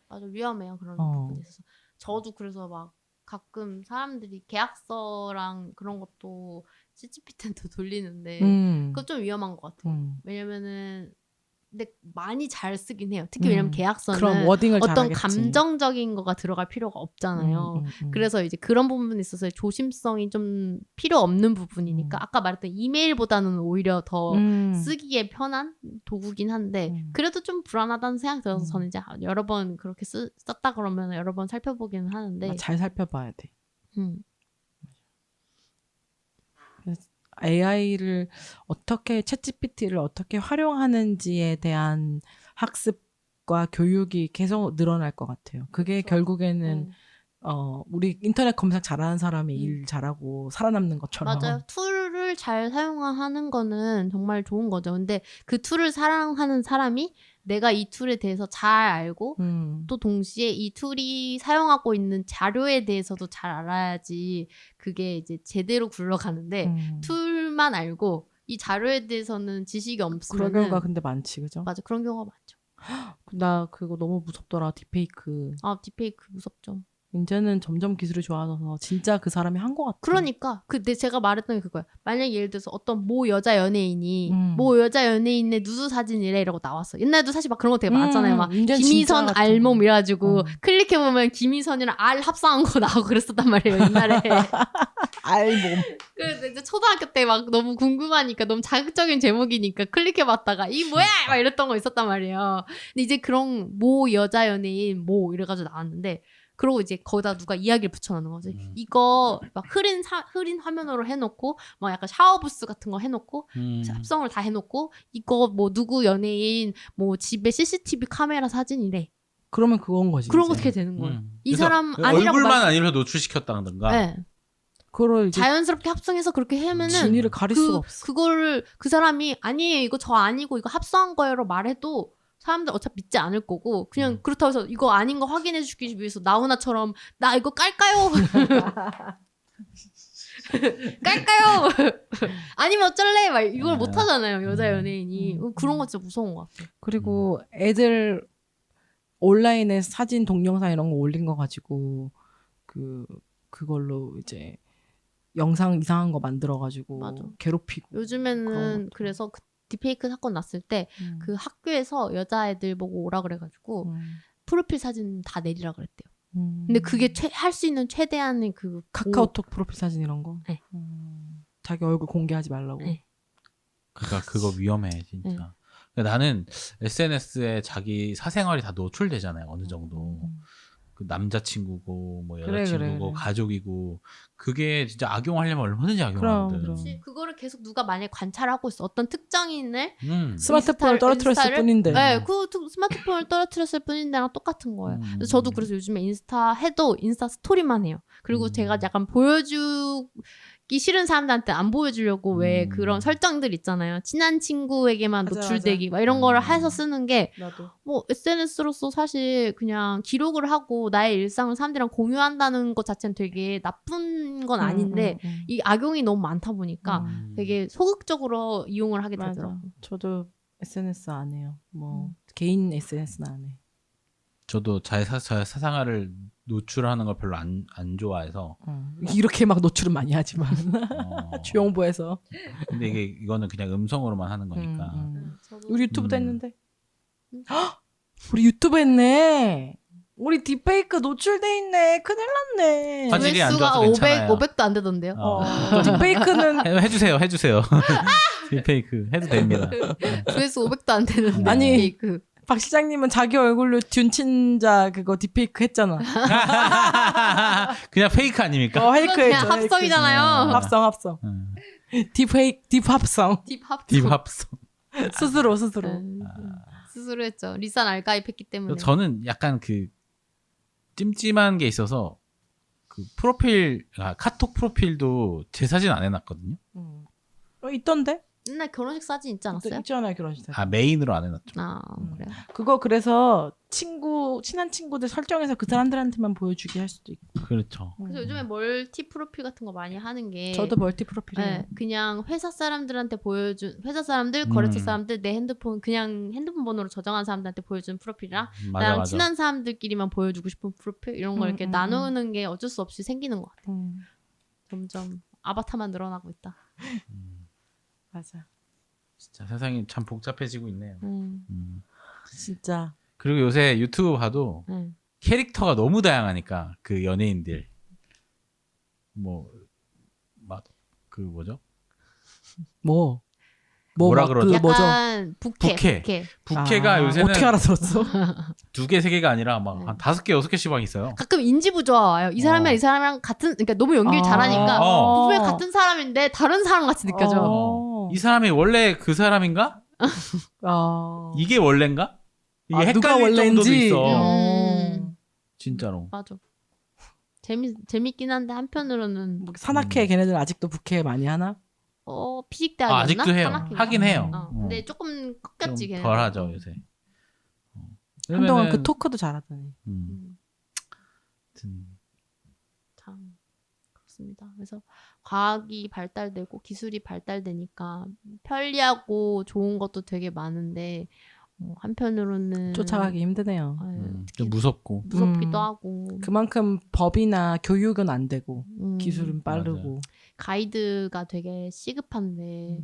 맞아, 위험해요 그런 어. 부분이 있어서. 저도 그래서 막 가끔 사람들이 계약서랑 그런 것도 ChatGPT한테 돌리는데 그거 좀 위험한 것 같아요. 왜냐면은 근데 많이 잘 쓰긴 해요. 특히 왜냐면 계약서는 그럼 워딩을 어떤 잘하겠지. 감정적인 거가 들어갈 필요가 없잖아요. 그래서 이제 그런 부분에 있어서 조심성이 좀 필요 없는 부분이니까 아까 말했던 이메일보다는 오히려 더 쓰기에 편한 도구긴 한데 그래도 좀 불안하다는 생각이 들어서 저는 이제 여러 번 그렇게 썼다 그러면 여러 번 살펴보기는 하는데 잘 살펴봐야 돼. 음. AI를 어떻게 챗GPT를 어떻게 활용하는지에 대한 학습과 교육이 계속 늘어날 것 같아요. 그게 그렇죠. 결국에는 우리 인터넷 검색 잘하는 사람이 일 잘하고 살아남는 것처럼. 맞아요. 툴을 잘 사용하는 거는 정말 좋은 거죠. 근데 그 툴을 사용하는 사람이 내가 이 툴에 대해서 잘 알고 또 동시에 이 툴이 사용하고 있는 자료에 대해서도 잘 알아야지 그게 이제 제대로 굴러가는데 툴만 알고 이 자료에 대해서는 지식이 없으면 그런 경우가 근데 많지, 그죠? 맞아, 그런 경우가 많죠. 나 그거 너무 무섭더라, 딥페이크. 딥페이크 무섭죠. 이제는 점점 기술이 좋아져서 진짜 그 사람이 한 것 같아. 그러니까 근데 제가 말했던 게 그거야. 만약에 예를 들어서 어떤 모 여자 연예인이 모 여자 연예인의 누드 사진이래 이러고 나왔어. 옛날에도 사실 막 그런 거 되게 많았잖아요. 막 김희선 알몸 이래가지고 클릭해보면 김희선이랑 알 합성한 거 나오고 그랬었단 말이에요 옛날에. 알몸. 그래서 이제 초등학교 때 막 너무 궁금하니까 너무 자극적인 제목이니까 클릭해봤다가 이 뭐야 막 이랬던 거 있었단 말이에요. 근데 이제 그런 모 여자 연예인 모 이래가지고 나왔는데 그러고 이제 거기다 누가 이야기를 붙여놓는 거지. 이거 막 흐린 화면으로 해놓고 막 약간 샤워부스 같은 거 해놓고 합성을 다 해놓고 이거 뭐 누구 연예인 뭐 집에 CCTV 카메라 사진이래. 그러면 그건 거지. 그런 이제. 거 어떻게 되는 거야. 이 사람 얼굴만 아니라 노출시켰다든가. 네. 그걸 자연스럽게 합성해서 그렇게 하면은 진위를 가릴 수가 없어. 그거를 그 사람이 아니에요 이거 저 아니고 이거 합성한 거예요로 말해도 사람들 어차피 믿지 않을 거고 그냥 그렇다고 해서 이거 아닌 거 확인해 주기 위해서 나훈아처럼 나 이거 깔까요? 깔까요? 아니면 어쩔래? 막 이걸 못 하잖아요 여자 연예인이. 그런 거 진짜 무서운 것 같아. 그리고 애들 온라인에 사진 동영상 이런 거 올린 거 가지고 그걸로 이제 영상 이상한 거 만들어가지고 맞아. 괴롭히고. 요즘에는 그래서 그 디페이크 사건 났을 때 그 학교에서 여자애들 보고 오라 그래가지고 프로필 사진 다 내리라 그랬대요. 근데 그게 할 수 있는 최대한의 그 카카오톡 프로필 사진 이런 거. 네. 자기 얼굴 공개하지 말라고. 네. 그러니까 그거 위험해 진짜. 네. 그러니까 나는 SNS에 자기 사생활이 다 노출되잖아요 어느 정도. 그 남자친구고 뭐 여자친구고 그래. 가족이고 그게 진짜 악용하려면 얼마든지 악용하거든. 그럼. 그거를 계속 누가 만약에 관찰하고 있어. 어떤 특정인을 스마트폰을 떨어뜨렸을 뿐인데. 네, 그 스마트폰을 떨어뜨렸을 뿐인데랑 똑같은 거예요. 그래서 저도 그래서 요즘에 인스타 해도 인스타 스토리만 해요. 그리고 제가 약간 보여주기 싫은 사람들한테 안 보여주려고 왜 그런 설정들 있잖아요. 친한 친구에게만 노출되기 막 이런 거를 해서 쓰는 게 뭐 SNS로서 사실 그냥 기록을 하고 나의 일상을 사람들이랑 공유한다는 것 자체는 되게 나쁜 건 아닌데 이 악용이 너무 많다 보니까 되게 소극적으로 이용을 하게 되더라고요. 저도 SNS 안 해요. 뭐 개인 SNS는 안 해. 저도 저의 사생활을 노출하는 걸 별로 안 좋아해서 이렇게 막 노출은 많이 하지만 주영보에서. 근데 이거는 그냥 음성으로만 하는 거니까. 우리 유튜브도 했는데. 우리 유튜브 했네. 우리 딥페이크 노출돼 있네. 큰일 났네. 화질이 안 조회수가 좋아서 괜찮아요. 500도 안 되던데요. 딥페이크는 해주세요. 딥페이크 해도 됩니다. 조회수 500도 안 되는데. 아니, 딥페이크. 박 시장님은 자기 얼굴로 둔친자 그거 딥페이크 했잖아. 그냥 페이크 아닙니까? 그건 그냥 합성이잖아요. 합성. 딥 합성. 딥 합성. 스스로. 스스로 했죠. 리산 알가입했기 때문에. 저는 약간 그 찜찜한 게 있어서 그 카톡 프로필도 제 사진 안 해놨거든요. 있던데? 옛날 결혼식 사진 있지 않았어요? 있잖아요 결혼식 사진. 메인으로 안 해놨죠. 그래요? 그거 그래서 친한 친구들 설정해서 그 사람들한테만 보여주게 할 수도 있고. 그렇죠. 그래서 요즘에 멀티 프로필 같은 거 많이 하는 게 저도 멀티 프로필이에요. 네, 그냥 회사 사람들한테 보여준 회사 사람들 거래처 사람들 내 핸드폰 그냥 핸드폰 번호로 저장한 사람들한테 보여주는 프로필이랑 나랑 친한 사람들끼리만 보여주고 싶은 프로필 이런 걸 이렇게 나누는 게 어쩔 수 없이 생기는 것 같아요. 점점 아바타만 늘어나고 있다. 맞아. 진짜 세상이 참 복잡해지고 있네요. 진짜. 그리고 요새 유튜브 봐도 캐릭터가 너무 다양하니까 그 연예인들 그 뭐죠? 뭐라 그러죠? 약간 부캐. 부캐가 요새는 어떻게 알아들었어? 2개, 3개가 아니라 막 한 5개, 6개씩 막 있어요. 가끔 인지 부조화 와요. 이 사람이랑 이 사람이랑 같은 그러니까 너무 연기를 잘하니까 분명히 같은 사람인데 다른 사람 같이 느껴져. 이 사람이 원래 그 사람인가? 이게 원래인가? 이게 헷갈릴 정도도 있어. 진짜로. 맞아. 재밌긴 한데 한편으로는 산악회 걔네들 아직도 부캐 많이 하나? 피직대학이었나? 아직도 해요. 하긴 해요. 근데 조금 꺾였지 걔네. 덜 하죠 요새. 한동안 그 토크도 잘하더니. 참 그렇습니다. 그래서 과학이 발달되고 기술이 발달되니까 편리하고 좋은 것도 되게 많은데 한편으로는 쫓아가기 힘드네요. 좀 무섭기도 하고 그만큼 법이나 교육은 안 되고 기술은 빠르고 맞아요. 가이드가 되게 시급한데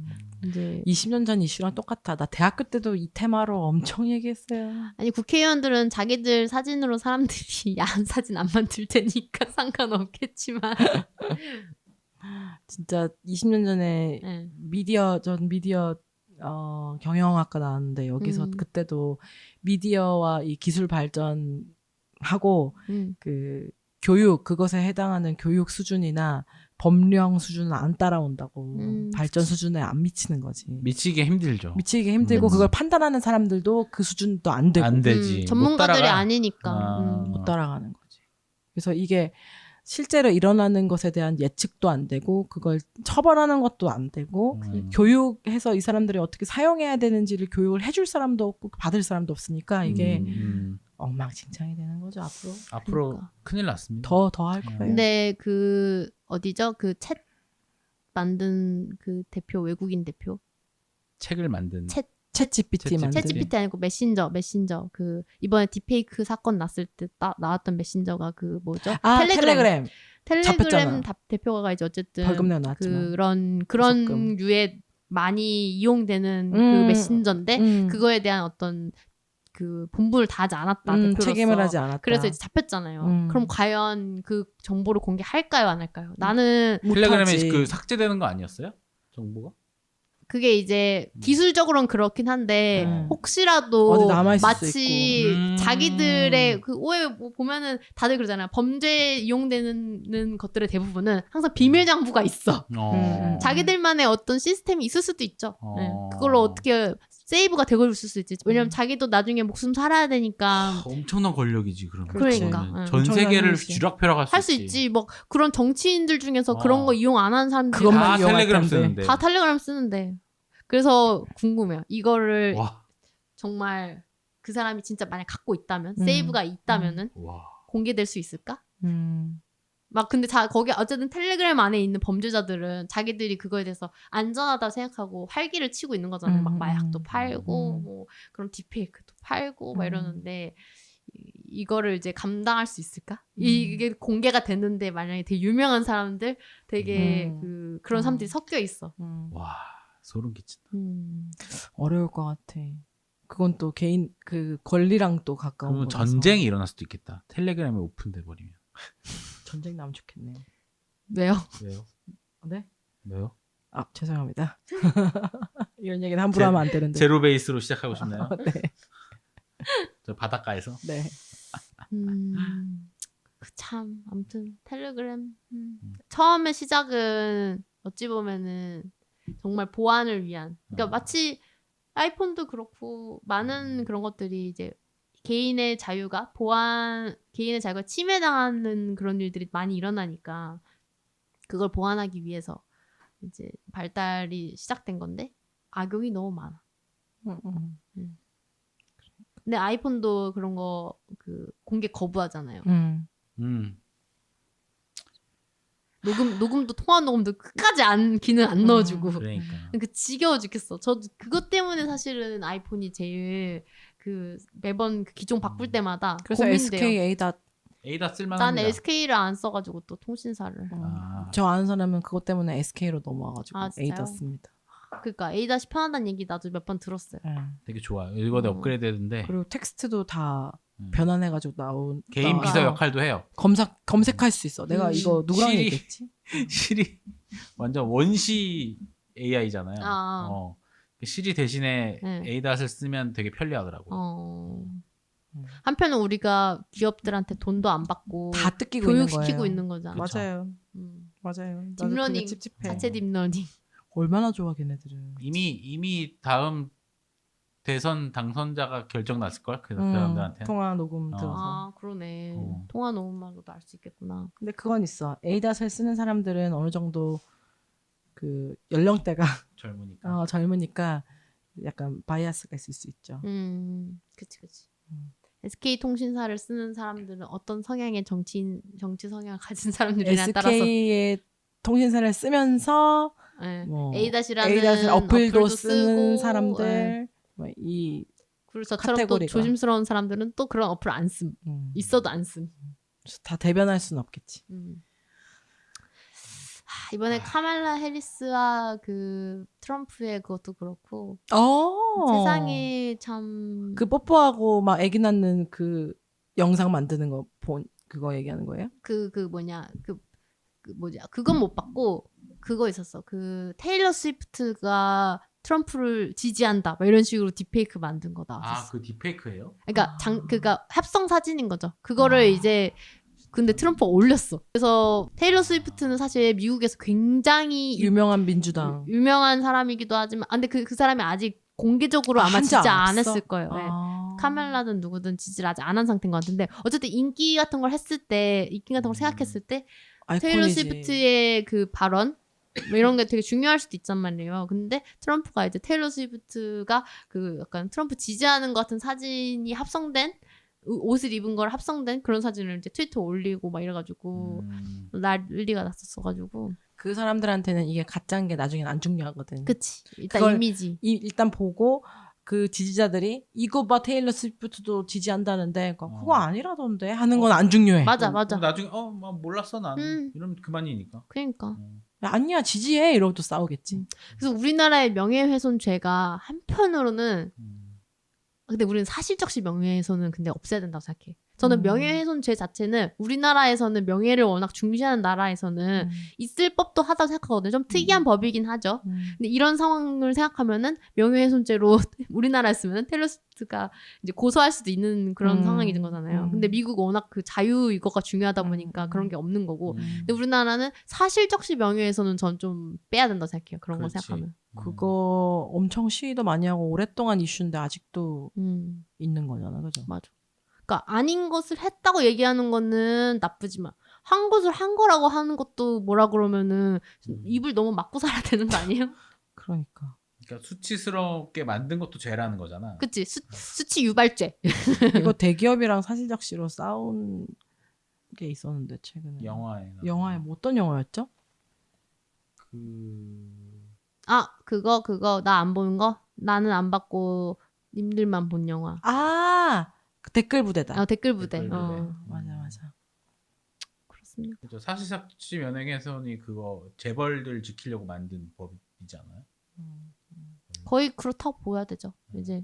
이제 20년 전 이슈랑 똑같아. 나 대학교 때도 이 테마로 엄청 얘기했어요. 아니 국회의원들은 자기들 사진으로 사람들이 야한 사진 안 만들 테니까 상관없겠지만 진짜 20년 전에 미디어 경영학과 나왔는데 여기서 그때도 미디어와 이 기술 발전하고 그 교육 그것에 해당하는 교육 수준이나 법령 수준은 안 따라온다고 발전 수준에 안 미치는 거지. 미치기 힘들죠. 미치기 힘들고 그걸 판단하는 사람들도 그 수준도 안 되고. 안 되지. 전문가들이 아니니까 못 따라가는 거지. 그래서 이게 실제로 일어나는 것에 대한 예측도 안 되고 그걸 처벌하는 것도 안 되고 교육해서 이 사람들이 어떻게 사용해야 되는지를 교육을 해줄 사람도 없고 받을 사람도 없으니까 이게 엉망진창이 되는 거죠 앞으로. 그러니까. 큰일 났습니다. 더 할 거예요. 근데 그 어디죠? 그 챗 만든 그 대표 외국인 대표 책을 만든 챗GPT 만든 챗GPT 아니고 메신저 그 이번에 딥페이크 사건 났을 때 나왔던 메신저가 그 뭐죠? 텔레그램 잡혔잖아. 대표가 이제 어쨌든 벌금 내고 나왔지만 그런 류에 많이 이용되는 그 메신저인데 그거에 대한 어떤 그 본분을 다하지 않았다. 대표로서. 책임을 하지 않았다. 그래서 이제 잡혔잖아요. 그럼 과연 그 정보를 공개할까요, 안 할까요? 나는 텔레그램에 그 삭제되는 거 아니었어요? 정보가? 그게 이제 기술적으로는 그렇긴 한데 혹시라도 어디 남아있을 마치 자기들의 그 오해 뭐 보면은 다들 그러잖아요. 범죄에 이용되는 것들의 대부분은 항상 비밀 장부가 있어. 자기들만의 어떤 시스템이 있을 수도 있죠. 네. 그걸로 어떻게 세이브가 되고 있을 수 있지. 왜냐면 자기도 나중에 목숨 살아야 되니까. 엄청난 권력이지 그러면. 그러니까 전 세계를 쥐락펴락 할 수 있지. 뭐 그런 정치인들 중에서 그런 거 이용 안 하는 사람들이 다 텔레그램 쓰는데. 다 텔레그램 쓰는데. 그래서 궁금해요. 이거를 정말 그 사람이 진짜 만약 갖고 있다면, 세이브가 있다면은 공개될 수 있을까? 막 근데 거기 어쨌든 텔레그램 안에 있는 범죄자들은 자기들이 그거에 대해서 안전하다고 생각하고 활기를 치고 있는 거잖아요. 막 마약도 팔고 뭐 그런 딥페이크도 팔고 막 이러는데 이거를 이제 감당할 수 있을까? 이게 공개가 됐는데 만약에 되게 유명한 사람들 되게 그런 사람들이 섞여 있어. 와 소름 끼친다. 어려울 것 같아. 그건 또 개인 그 권리랑 또 가까운 그러면 거라서. 전쟁이 일어날 수도 있겠다. 텔레그램이 오픈돼 버리면. 전쟁 나면 좋겠네요. 왜요? 네? 왜요? 아 죄송합니다. 이런 얘기는 함부로 하면 안 되는데. 제로 베이스로 시작하고 싶나요? 네. 저 바닷가에서. 네. 참 아무튼 텔레그램 처음에 시작은 어찌 보면은 정말 보안을 위한. 그러니까 마치 아이폰도 그렇고 많은 그런 것들이 이제 개인의 자유가 침해당하는 그런 일들이 많이 일어나니까 그걸 보완하기 위해서 이제 발달이 시작된 건데 악용이 너무 많아. 근데 아이폰도 그런 거 그 공개 거부하잖아요. 녹음도 통화 녹음도 끝까지 기능 안 넣어주고. 그러니까. 지겨워 죽겠어. 저도 그것 때문에 사실은 아이폰이 제일 그 매번 그 기종 바꿀 때마다 그래서 고민돼요. SK A다 쓸만합니다. 난 SK를 안 써가지고 또 통신사를. 저 아는 사람은 그것 때문에 SK로 넘어와가지고 아, 진짜요? A다 씁니다. 그러니까 A-이 편하다는 얘기 나도 몇 번 들었어요. 되게 좋아요. 이거는 업그레이드 했는데 그리고 텍스트도 다 변환해가지고 개인 비서 역할도 해요. 검색할 수 있어. 내가 이거 누구랑 시리. 얘기했지? 시리 완전 원시 AI잖아요. 아. 시리 대신에 네. A닷을 쓰면 되게 편리하더라고요. 한편은 우리가 기업들한테 돈도 안 받고 다 뜯기고 교육시키고 있는 있는 거잖아. 그쵸. 맞아요. 맞아요. 나도 딥러닝, 그게 찝찝해. 자체 딥러닝. 얼마나 좋아 걔네들은. 이미 다음 대선 당선자가 결정 났을 걸. 그 사람들한테. 통화 녹음 들어서. 아 그러네. 통화 녹음만으로도 알 수 있겠구나. 근데 그건 있어. A닷을 쓰는 사람들은 어느 정도 그 연령대가 젊으니까 약간 바이아스가 있을 수 있죠. 그치. SK 통신사를 쓰는 사람들은 어떤 성향의 정치 성향을 가진 사람들이냐에 따라서 SK의 통신사를 쓰면서 네. 뭐 A-라는 어플도 쓰는 쓰고, 사람들 네. 뭐 이 그리고 저처럼 또 카테고리가. 조심스러운 사람들은 또 그런 어플 안 씀. 있어도 안 씀. 다 대변할 수는 없겠지. 이번에 카말라 해리스와 그 트럼프의 그것도 그렇고 세상에 참 그 뽀뽀하고 막 아기 낳는 그 영상 만드는 거 그거 얘기하는 거예요? 그건 못 봤고 그거 있었어. 그 테일러 스위프트가 트럼프를 지지한다. 막 이런 식으로 딥페이크 만든 거 나왔었어. 그 딥페이크예요? 그러니까 합성 사진인 거죠. 그거를 이제 근데 트럼프가 올렸어. 그래서 테일러 스위프트는 사실 미국에서 굉장히 유명한 민주당 유명한 사람이기도 하지만 근데 그 사람이 아직 공개적으로 아마 한지 지지 않았어? 안 했을 거예요. 네. 카멜라든 누구든 지지를 아직 안 한 상태인 것 같은데 어쨌든 인기 같은 걸 생각했을 때 테일러 아이콘이지. 스위프트의 그 발언 뭐 이런 게 되게 중요할 수도 있단 말이에요. 근데 트럼프가 이제 테일러 스위프트가 그 약간 트럼프 지지하는 것 같은 사진이 합성된 옷을 입은 걸 합성된 그런 사진을 이제 트위터에 올리고 막 이래가지고 난리가 났었어가지고 그 사람들한테는 이게 가짜인 게 나중엔 안 중요하거든. 그치 일단 그걸 이미지 일단 보고 그 지지자들이 이거 봐 테일러 스위프트도 지지한다는데 그거 아니라던데 하는 건 안 중요해. 맞아 나중에 몰랐어 나는 이러면 그만이니까. 그러니까 아니야 지지해 이러고 또 싸우겠지. 그래서 우리나라의 명예훼손죄가 한편으로는 근데 우리는 사실적시 명예훼손은 근데 없애야 된다고 생각해. 저는 명예훼손죄 자체는 우리나라에서는 명예를 워낙 중시하는 나라에서는 있을 법도 하다고 생각하거든요. 좀 특이한 법이긴 하죠. 근데 이런 상황을 생각하면은 명예훼손죄로 우리나라에 쓰면은 테일러 스위프트가 이제 고소할 수도 있는 그런 상황이 된 거잖아요. 근데 미국은 워낙 그 자유 이거가 중요하다 보니까 그런 게 없는 거고. 근데 우리나라는 사실적시 명예훼손은 전 좀 빼야 된다고 생각해요. 그런 거 생각하면. 그거 엄청 시위도 많이 하고 오랫동안 이슈인데 아직도 있는 거잖아, 그죠? 맞아. 그러니까 아닌 것을 했다고 얘기하는 거는 나쁘지만 한 것을 한 거라고 하는 것도 뭐라 그러면은 입을 너무 막고 살아야 되는 거 아니에요? 그러니까 수치스럽게 만든 것도 죄라는 거잖아. 그치 수치 유발죄. 이거 대기업이랑 사실적시로 싸운 게 있었는데 최근에 영화에 뭐 어떤 영화였죠? 그거 나 안 보는 거? 나는 안 봤고 님들만 본 영화. 그 댓글 부대다. 댓글 부대. 맞아. 그렇습니다. 그렇죠. 사실적시 명예훼손이 그거 재벌들 지키려고 만든 법이잖아요. 거의 그렇다고 보여야 되죠. 이제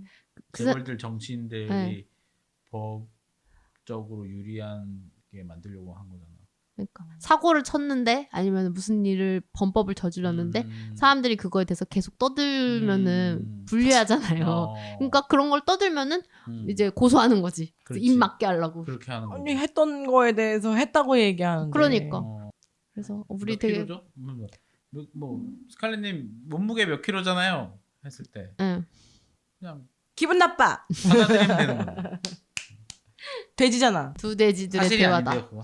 재벌들 정치인들이 법적으로 유리하게 만들려고 한 거잖아. 그러니까 사고를 쳤는데 아니면 무슨 일을 범법을 저질렀는데 사람들이 그거에 대해서 계속 떠들면은 불리하잖아요. 그러니까 그런 걸 떠들면은 이제 고소하는 거지. 입 막게 하려고. 그렇게 하는 거. 아니 했던 거에 대해서 했다고 얘기하는데. 그러니까. 그래서 우리 되게 킬로죠? 스칼렛님 몸무게 몇 킬로잖아요. 했을 때. 그냥 기분 나빠. 받아들이면 되는 거야. 돼지잖아. 두 돼지들의 사실이 대화다. 아닌데요, 그거.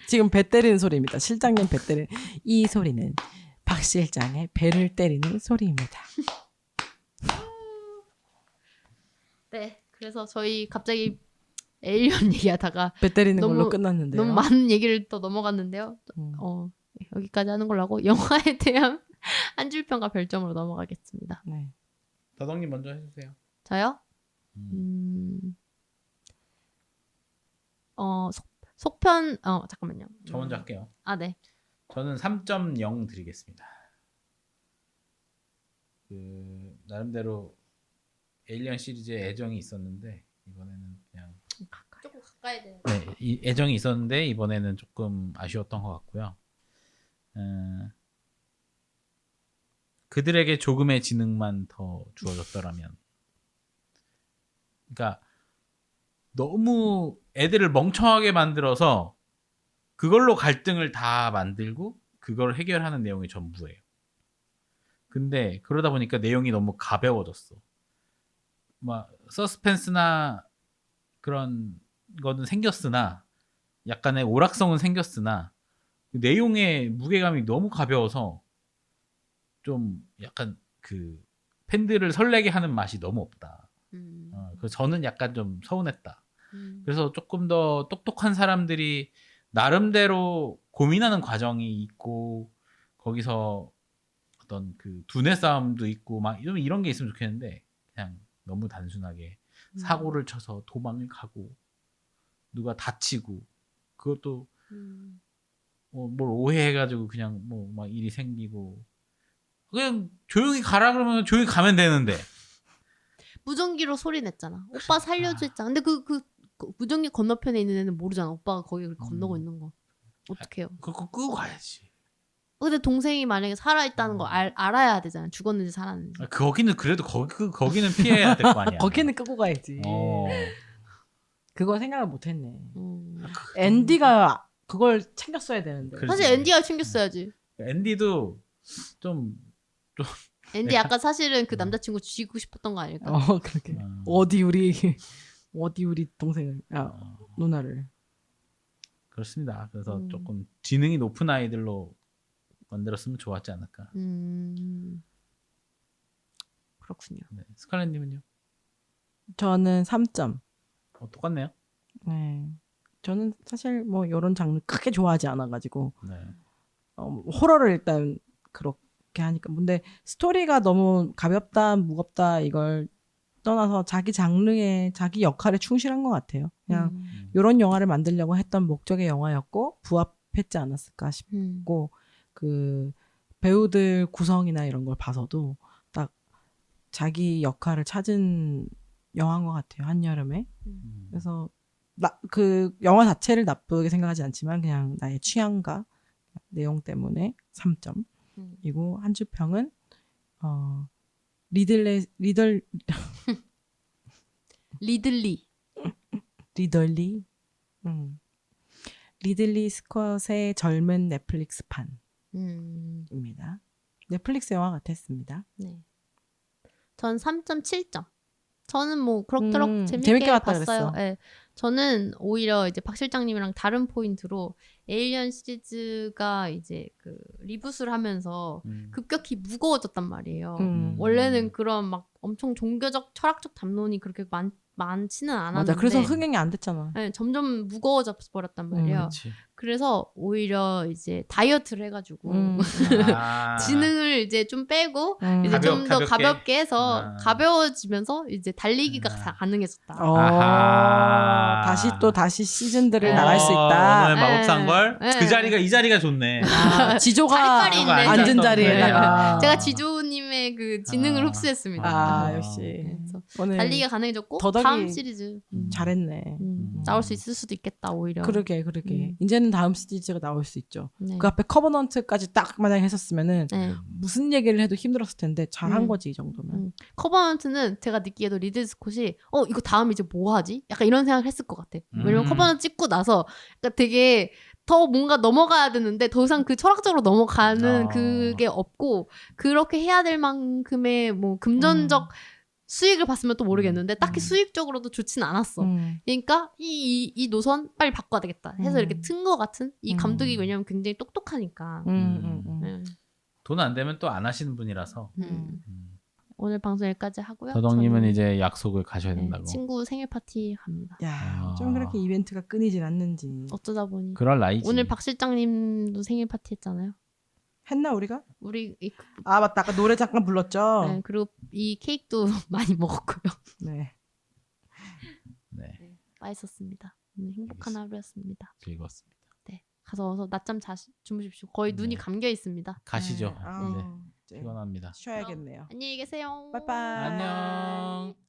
지금 배 때리는 소리입니다. 실장님 배 때리는 이 소리는 박 실장의 배를 때리는 소리입니다. 네, 그래서 저희 갑자기 에일리언 얘기하다가 배 때리는 너무- 걸로 끝났는데요. 너무 많은 얘기를 또 넘어갔는데요. 여기까지 하는 걸로 하고 영화에 대한 한 줄 평과 별점으로 넘어가겠습니다. 네. 다덕님 먼저 해주세요. 저요? 속편 잠깐만요. 저 먼저 할게요. 아, 네. 저는 3.0 드리겠습니다. 나름대로 에일리언 시리즈에 애정이 있었는데 이번에는 그냥 조금 가까이 돼. 네, 이 애정이 있었는데 이번에는 조금 아쉬웠던 것 같고요. 그들에게 조금의 지능만 더 주어졌더라면, 그러니까 너무 애들을 멍청하게 만들어서 그걸로 갈등을 다 만들고 그걸 해결하는 내용이 전부예요. 근데 그러다 보니까 내용이 너무 가벼워졌어. 막 서스펜스나 그런 거는 생겼으나 약간의 오락성은 생겼으나 내용의 무게감이 너무 가벼워서 좀 약간 그 팬들을 설레게 하는 맛이 너무 없다. 그래서 저는 약간 좀 서운했다. 그래서 조금 더 똑똑한 사람들이 나름대로 고민하는 과정이 있고 거기서 어떤 그 두뇌 싸움도 있고 막 이런 게 있으면 좋겠는데 그냥 너무 단순하게 사고를 쳐서 도망을 가고 누가 다치고 그것도 뭘 오해해가지고 그냥 뭐 막 일이 생기고 그냥 조용히 가라 그러면 조용히 가면 되는데 무전기로 소리 냈잖아. 오빠 살려줘 했잖아. 근데 그 무전기 건너편에 있는 애는 모르잖아. 오빠가 거기 건너고 있는 거. 어떡해요. 그거 끄고 가야지. 근데 동생이 만약에 살아있다는 거 알아야 되잖아. 죽었는지 살았는지. 거기는 그래도 거기는 피해야 될 거 아니야. 거기는 끄고 가야지. 그거 생각을 못했네. 앤디가 그걸 챙겼어야 되는데. 그래. 사실 앤디가 챙겼어야지. 앤디도 좀 앤디 아까 사실은 그 남자친구 죽이고 싶었던 거 아닐까? 그렇게. 어디 우리 동생을, 누나를. 그렇습니다. 그래서 조금 지능이 높은 아이들로 만들었으면 좋았지 않을까. 그렇군요. 네. 스칼렛님은요? 저는 3점. 똑같네요. 네. 저는 사실 뭐 이런 장르 크게 좋아하지 않아가지고 네. 호러를 일단 그렇게 하니까. 근데 스토리가 너무 가볍다, 무겁다 이걸 떠나서 자기 장르에 자기 역할에 충실한 것 같아요. 그냥 이런 영화를 만들려고 했던 목적의 영화였고 부합했지 않았을까 싶고 그 배우들 구성이나 이런 걸 봐서도 딱 자기 역할을 찾은 영화인 것 같아요. 한여름에. 그래서 그 영화 자체를 나쁘게 생각하지 않지만 그냥 나의 취향과 내용 때문에 3점이고 한 줄 평은 리들리 스콧의 젊은 넷플릭스판입니다. 넷플릭스 영화 같았습니다. 네. 전 3.7점. 저는 뭐 그럭저럭 재밌게 재밌게 봤다 봤어요. 그랬어. 네. 저는 오히려 이제 박 실장님이랑 다른 포인트로 에일리언 시리즈가 이제 그 리부트를 하면서 급격히 무거워졌단 말이에요. 원래는 그런 막 엄청 종교적 철학적 담론이 그렇게 많지는 않았는데 맞아. 그래서 흥행이 안 됐잖아. 네, 점점 무거워져 버렸단 말이에요. 그래서 오히려 이제 다이어트를 해가지고 지능을 이제 좀 빼고 이제 좀 더 가볍게 해서 가벼워지면서 이제 달리기가 다 가능해졌다. 다시 시즌들을 나갈 수 있다. 오늘 마법상걸 그 자리가 이 자리가 좋네. 지조가 자리빨이 있네. 앉은 자리에다가 제가 지조님의 그 지능을 흡수했습니다. 역시 그래서 달리기가 가능해졌고 다음 시리즈 잘했네. 나올 수 있을 수도 있겠다 오히려. 그러게. 이제는 다음 시리즈가 나올 수 있죠. 네. 그 앞에 커버넌트까지 딱 만약에 했었으면은 무슨 얘기를 해도 힘들었을 텐데 잘한 거지 이 정도면. 커버넌트는 제가 느끼기에도 리들 스콧이 이거 다음 이제 뭐 하지? 약간 이런 생각을 했을 것 같아. 왜냐면 커버넌트 찍고 나서 그러니까 되게 더 뭔가 넘어가야 되는데 더 이상 그 철학적으로 넘어가는 그게 없고 그렇게 해야 될 만큼의 뭐 금전적 수익을 봤으면 또 모르겠는데 딱히 수익적으로도 좋진 않았어. 그러니까 이 노선 빨리 바꿔야 되겠다 해서 이렇게 튼 거 같은 이 감독이 왜냐면 굉장히 똑똑하니까. 돈 안 되면 또 안 하시는 분이라서. 오늘 방송 여기까지 하고요. 더덕님은 저는, 이제 약속을 가셔야 된다고. 친구 생일 파티 갑니다. 야, 좀 그렇게 이벤트가 끊이질 않는지. 어쩌다 보니. 그럴 나이지. 오늘 박 실장님도 생일 파티 했잖아요. 했나 우리가? 우리 아 맞다. 아까 노래 잠깐 불렀죠. 네, 그리고 이 케이크도 많이 먹었고요. 네. 네. 맛있었습니다. 오늘 행복한 하루였습니다. 즐거웠습니다. 네, 가서 어서 낮잠 주무십시오. 거의 눈이 감겨 있습니다. 가시죠. 네. 네. 피곤합니다. 쉬어야겠네요. 안녕히 계세요. 빠이빠이. 안녕.